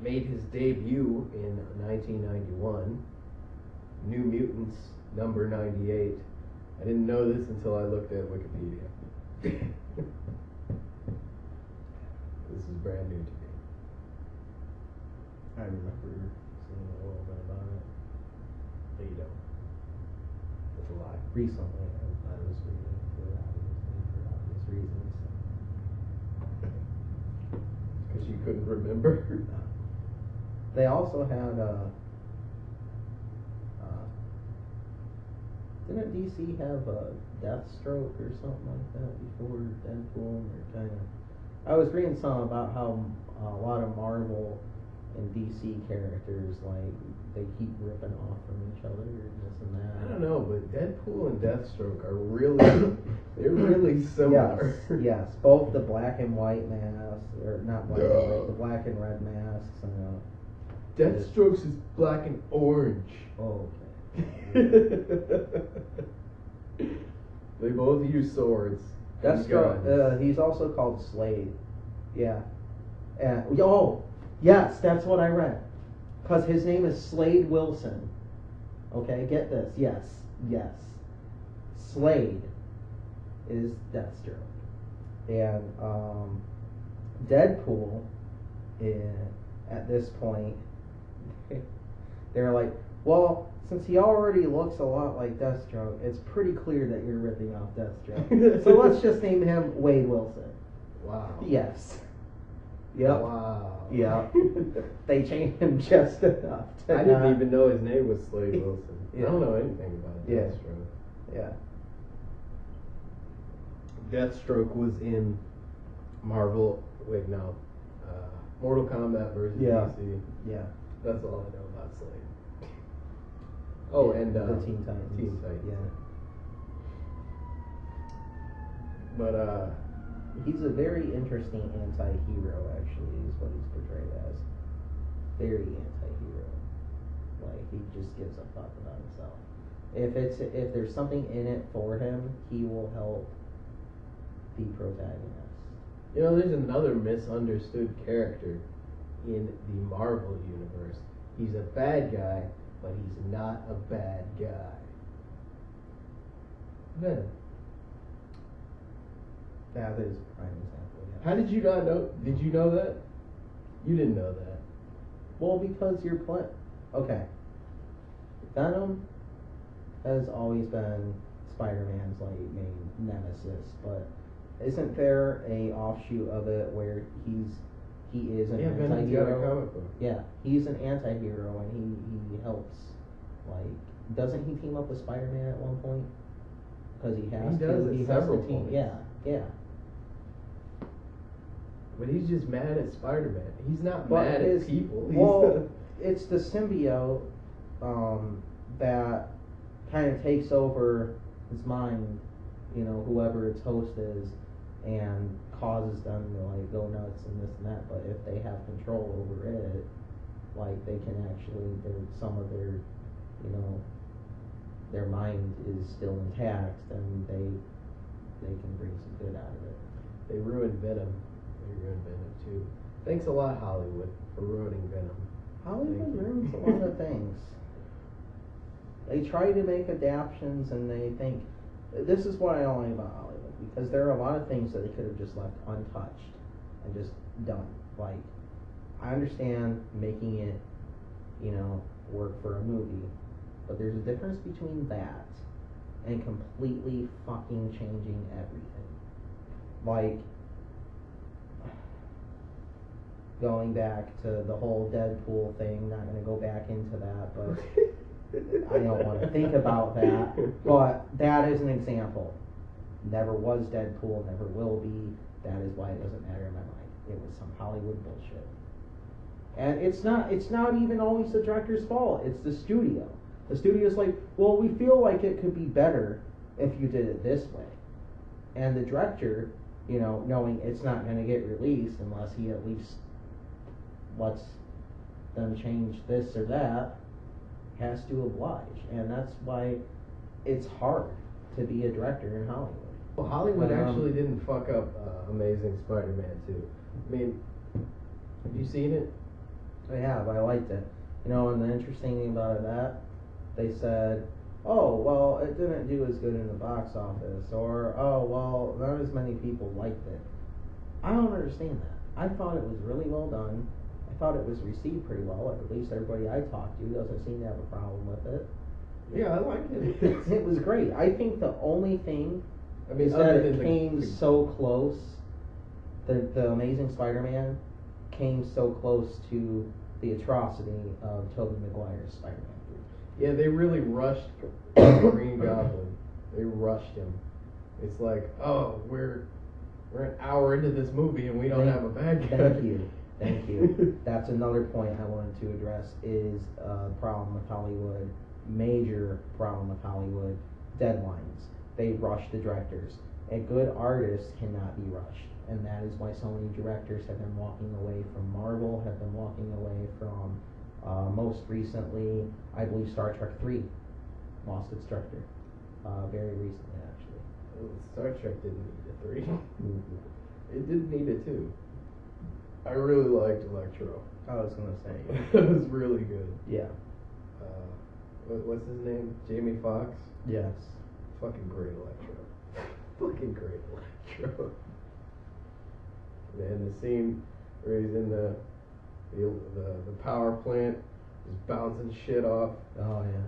made his debut in 1991. New Mutants number 98. I didn't know this until I looked at Wikipedia. This is brand new to me. I remember seeing a little bit about it But you don't. That's a lie. recently. I was reading for obvious reasons. Because you couldn't remember. They also had didn't DC have a Deathstroke or something like that before Deadpool? Or kind of. I was reading something about how a lot of Marvel and DC characters they keep ripping off from each other and this and that. I don't know, but Deadpool and Deathstroke are really, they're really similar. Yes, both the black and white masks, or not black and white, the black and red masks. Deathstroke's is black and orange. Oh, They both use swords. and Deathstroke. guns. He's also called Slade. Yeah. Yes, that's what I read. Because his name is Slade Wilson. Okay, get this. Yes. Slade is Deathstroke. And Deadpool, at this point, they're like, well, since he already looks a lot like Deathstroke, it's pretty clear that you're ripping off Deathstroke. So let's just name him Wade Wilson. Wow. Yes. Yep. Wow. Yeah. They changed him just enough. To I didn't not- even know his name was Slade Wilson. Yeah. I don't know anything about Yeah. Deathstroke. Yeah. Deathstroke was in Marvel. Wait, no. Mortal Kombat versus Yeah. DC. Yeah. That's all I know about Slade. Oh, Yeah, and the Teen Titans. Teen Titans. Yeah. But He's a very interesting anti-hero, actually, is what he's portrayed as. Very anti-hero. Like, he just gives a fuck about himself. If there's something in it for him, he will help the protagonist. You know, there's another misunderstood character in the Marvel universe. He's a bad guy, but he's not a bad guy. Venom. That is a prime example, yeah. How did you not know? Did you know that? You didn't know that. Well, because you're okay. Venom has always been Spider-Man's like main nemesis, but isn't there a offshoot of it where he is an Venom's got a anti-hero? comic book. Yeah, he's an anti-hero and he helps. Like, doesn't he team up with Spider-Man at one point? Because he has He does to. at He has several to team. points. Yeah. But he's just mad at Spider-Man. He's not But mad at people. Well, it's the symbiote that kind of takes over his mind, you know, whoever its host is, and causes them to like go nuts and this and that. But if they have control over it, like they can actually, some of their, you know, their mind is still intact, and they can bring some good out of it. They ruined Venom. They ruined Venom too. Thanks a lot, Hollywood, for ruining Venom. Hollywood ruins a lot of things. They try to make adaptions, and they think, this is what I don't like about Hollywood, because there are a lot of things that they could have just left untouched and just done. Like, I understand making it, you know, work for a movie, but there's a difference between that and completely fucking changing everything. Like, going back to the whole Deadpool thing, not going to go back into that, but I don't want to think about that. But that is an example. Never was Deadpool, never will be. That is why it doesn't matter in my mind. It was some Hollywood bullshit. And it's not even always the director's fault. It's the studio. The studio's like, well, we feel like it could be better if you did it this way. And the director, you know, knowing it's not going to get released unless he at least lets them change this or that, has to oblige. And that's why it's hard to be a director in Hollywood. Well, Hollywood actually didn't fuck up Amazing Spider-Man 2. I mean, have you seen it? I have. I liked it. You know, and the interesting thing about that, they said, oh, well, it didn't do as good in the box office, or, oh, well, not as many people liked it. I don't understand that. I thought it was really well done. I thought it was received pretty well. At least everybody I talked to doesn't seem to have a problem with it. Yeah, I like it. It was great. I think the only thing is other that than it came so close. The Amazing Spider-Man came so close to the atrocity of Tobey Maguire's Spider-Man 3. Yeah, they really rushed Green Goblin. They rushed him. It's like, oh, we're an hour into this movie and we don't have a bad guy. Thank you. That's another point I wanted to address is problem with Hollywood, major problem with Hollywood, deadlines. They rush the directors. A good artist cannot be rushed. And that is why so many directors have been walking away from Marvel, have been walking away from, most recently, I believe Star Trek 3 lost its director. Very recently, actually. Star Trek didn't need a 3. It didn't need a 2. I really liked Electro. I was going to say. It was really good. Yeah. What's his name? Jamie Foxx? Yes. Fucking great Electro. Fucking great Electro. And the scene where he's in the power plant, just bouncing shit off. Oh, yeah.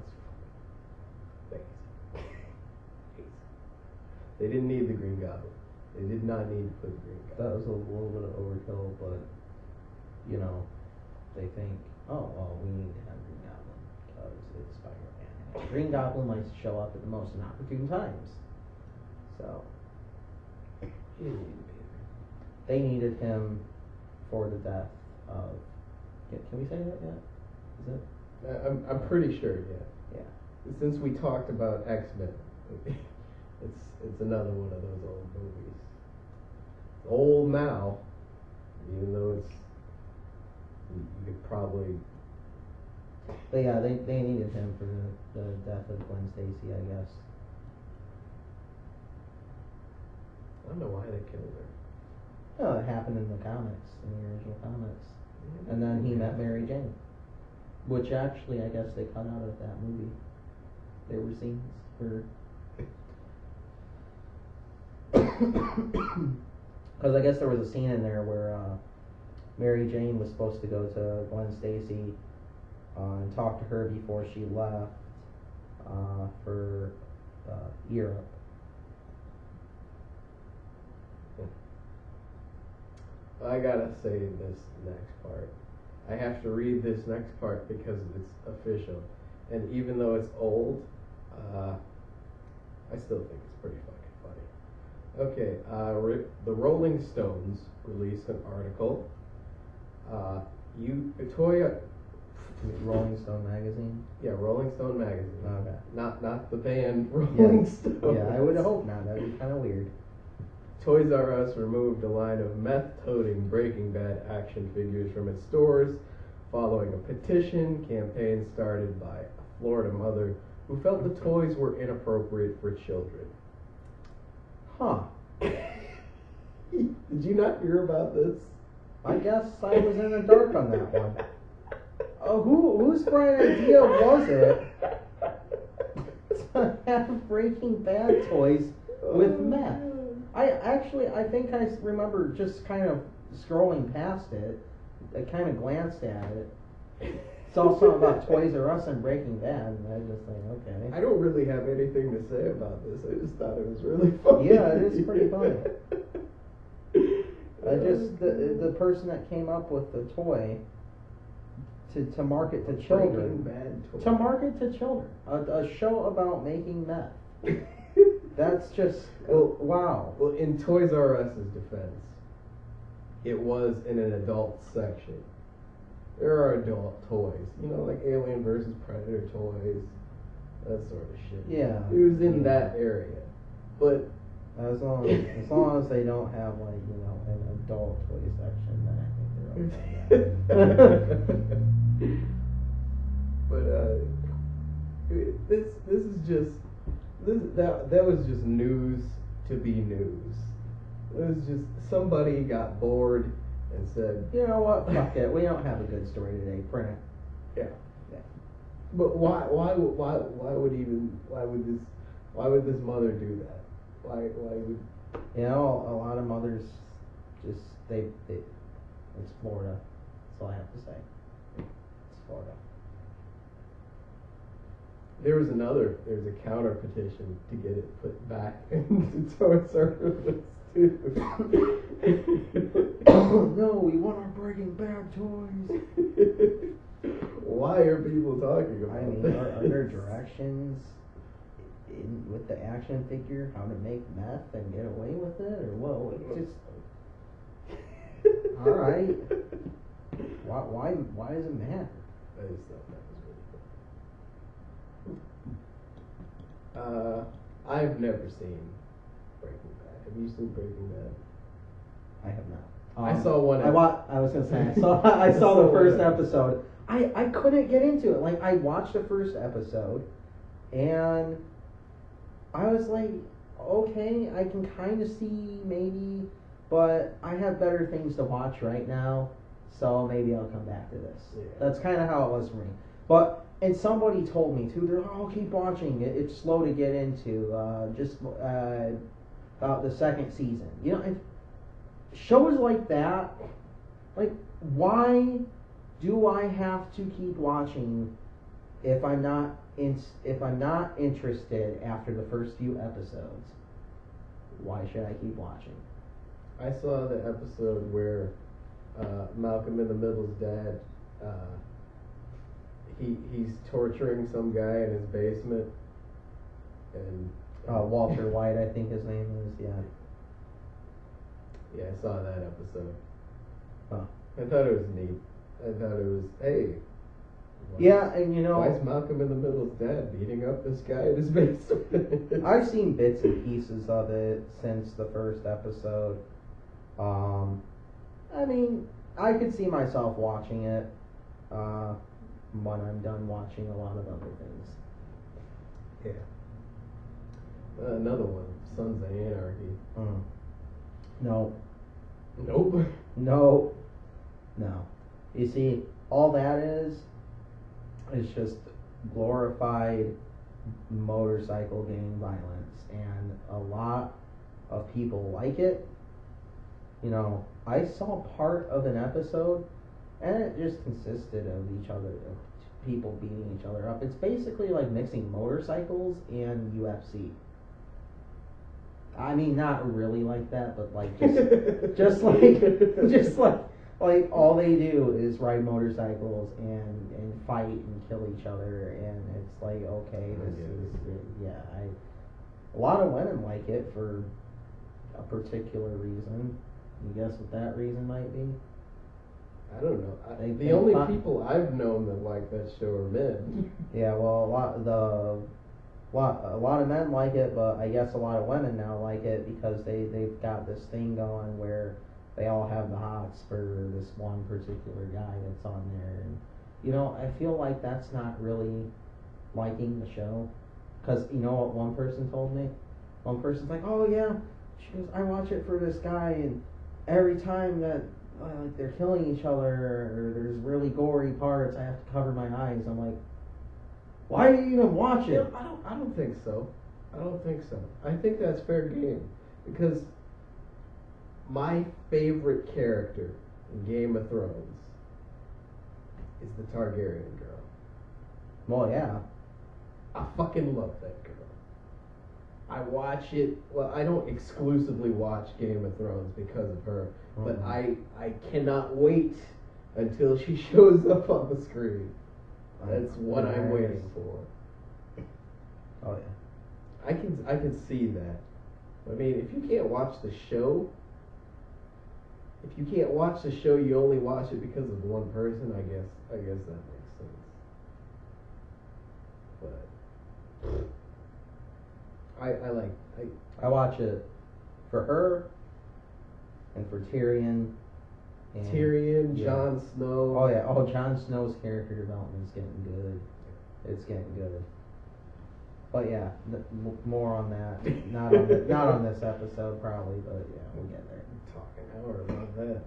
They didn't need the Green Goblin. They did not need to put the Green Goblin. That was a little bit of overkill, but, you know, they think, oh, well, we need to have Green Goblin because it's Spider-Man. And Green Goblin likes to show up at the most inopportune times. So, He didn't need to be there. they needed him for the death of, can we say that yet? Is it? I'm pretty sure, yeah. Yeah. Since we talked about X-Men, it's another one of those old movies. old now, even though it's you could probably. But yeah, they needed him for the death of Gwen Stacy, I guess. I don't know why they killed her. Oh, it happened in the comics, in the original comics. And then he met Mary Jane. Which actually, I guess they cut out of that movie. There were scenes for... Because I guess there was a scene in there where Mary Jane was supposed to go to Gwen Stacy and talk to her before she left for Europe. I gotta say this next part. I have to read this next part because it's official. And even though it's old, I still think it's pretty fucking funny. Okay, the Rolling Stones released an article. Rolling Stone magazine? Yeah, Rolling Stone magazine. Okay. Not the band Rolling Stones. Yeah, I would hope not. That'd be kind of weird. Toys R Us removed a line of meth-toting Breaking Bad action figures from its stores following a petition campaign started by a Florida mother who felt the toys were inappropriate for children. Huh. Did you not hear about this? I guess I was in the dark on that one. Whose bright idea was it to have Breaking Bad toys with meth? I think I remember just kind of scrolling past it. I kind of glanced at it. Saw something about Toys R Us and Breaking Bad, and I just think, okay. I don't really have anything to say about this. I just thought it was really funny. Yeah, it is pretty funny. The person that came up with the toy to market to children. Breaking Bad toy. To market to children. A show about making meth. That's just, wow. Well, in Toys R Us's defense, it was in an adult section. There are adult toys, like Alien vs. Predator toys, that sort of shit. Yeah. It was in that area. But as long as they don't have an adult toy section, then I think they're okay. But this is just that was just news to be news. It was just somebody got bored and said, you know what, fuck it, we don't have a good story today, print it. Yeah. But why would this mother do that? Why would a lot of mothers just it's Florida. That's all I have to say. It's Florida. There's a counter petition to get it put back into Toys R Us too. No, we want our Breaking Bad toys. Why are people talking about this? Are there directions with the action figure how to make meth and get away with it, or what? Just all right. Why does it matter? I just thought that was really cool. I've never seen Breaking Bad. Have you seen Breaking Bad? I have not. I saw one. I was gonna say I saw the first episode. I couldn't get into it. Like, I watched the first episode, and I was like, okay, I can kind of see maybe, but I have better things to watch right now, so maybe I'll come back to this. Yeah. That's kind of how it was for me. And somebody told me too. They're like, oh, keep watching it. It's slow to get into. Just about the second season. And shows like that, like, why do I have to keep watching if I'm not interested after the first few episodes? Why should I keep watching? I saw the episode where Malcolm in the Middle's dad, he's torturing some guy in his basement, and Walter White, I think his name is. Yeah, I saw that episode. Huh. I thought it was neat. I thought it was, hey. Why is Malcolm in the Middle's dad beating up this guy in his basement? I've seen bits and pieces of it since the first episode, I mean, I could see myself watching it when I'm done watching a lot of other things. Yeah. Another one, Sons of Anarchy. No. Nope. No. You see, all that is just glorified motorcycle gang violence, and a lot of people like it. You know, I saw part of an episode, and it just consisted of people beating each other up. It's basically like mixing motorcycles and UFC. I mean, not really like that, but like just like all they do is ride motorcycles and fight and kill each other, and it's like, okay, a lot of women like it for a particular reason. You guess what that reason might be? I don't know. The only people I've known that like that show are men. Yeah, well, a lot of men like it, but I guess a lot of women now like it because they've got this thing going where they all have the hots for this one particular guy that's on there. And, you know, I feel like that's not really liking the show. Because, you know what one person told me? One person's like, oh yeah, she goes, I watch it for this guy, and every time that like they're killing each other or there's really gory parts, I have to cover my eyes. I'm like, why do you even watch it? I don't think so. I think that's fair game, because my favorite character in Game of Thrones is the Targaryen girl. Well, yeah. I fucking love that girl. I watch it. Well, I don't exclusively watch Game of Thrones because of her, but I cannot wait until she shows up on the screen. That's what I'm waiting for. Oh yeah. I can see that. I mean, if you can't watch the show, you only watch it because of one person. I guess that makes sense. But I watch it for her and for Tyrion. And Jon Snow. Oh yeah. Oh, Jon Snow's character development is getting good. It's getting good. But yeah, more on that. Not on this episode probably, but yeah, we'll get there. Talk an hour about that.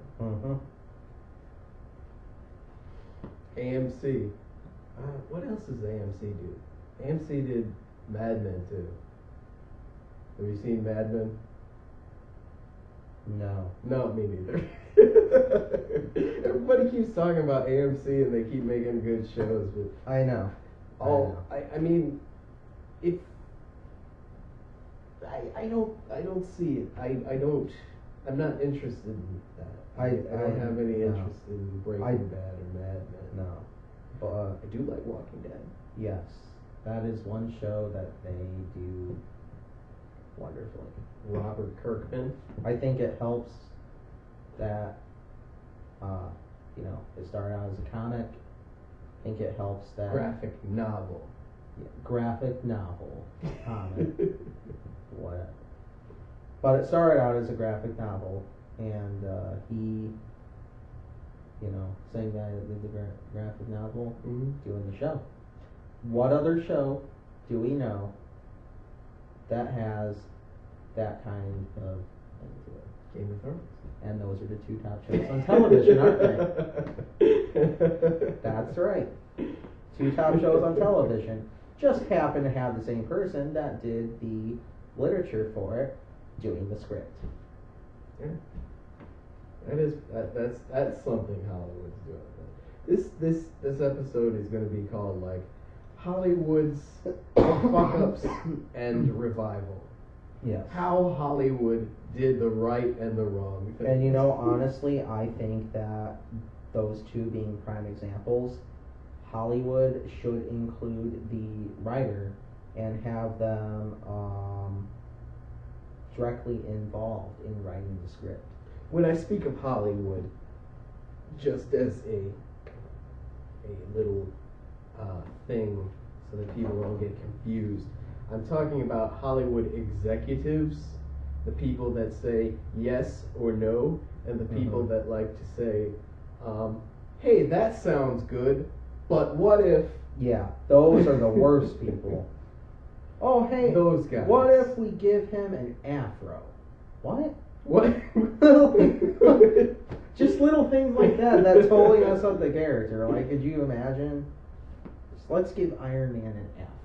AMC. What else does AMC do? AMC did Mad Men too. Have you seen Mad Men? No. No, me neither. Everybody keeps talking about AMC and they keep making good shows, but I know. I mean, if I don't see it. I'm not interested in that. I don't have any interest in Breaking Bad or Mad Men. No, but I do like Walking Dead. Yes, that is one show that they do wonderfully. Robert Kirkman. I think it helps that it started out as a comic. I think it helps that Graphic novel. Yeah, graphic novel, comic, whatever. But it started out as a graphic novel, and he, same guy that did the graphic novel, doing the show. What other show do we know that has that kind of thing to it? Game of Thrones. And those are the two top shows on television, aren't they? That's right. Two top shows on television. Just happen to have the same person that did the literature for it doing the script. Yeah. That's something Hollywood's doing. This episode is going to be called like Hollywood's fuck ups and revival. Yes. How Hollywood did the right and the wrong things. And honestly, I think that those two being prime examples, Hollywood should include the writer and have them directly involved in writing the script. When I speak of Hollywood, just as a little thing so that people don't get confused, I'm talking about Hollywood executives the people that say yes or no, and the people Mhm. that like to say, hey, that sounds good, but what if Yeah, those are the worst people. Oh, hey, those guys? what if we give him an afro? What? What? Just little things like that that totally mess up the character. Like, could you imagine? Just let's give Iron Man an afro.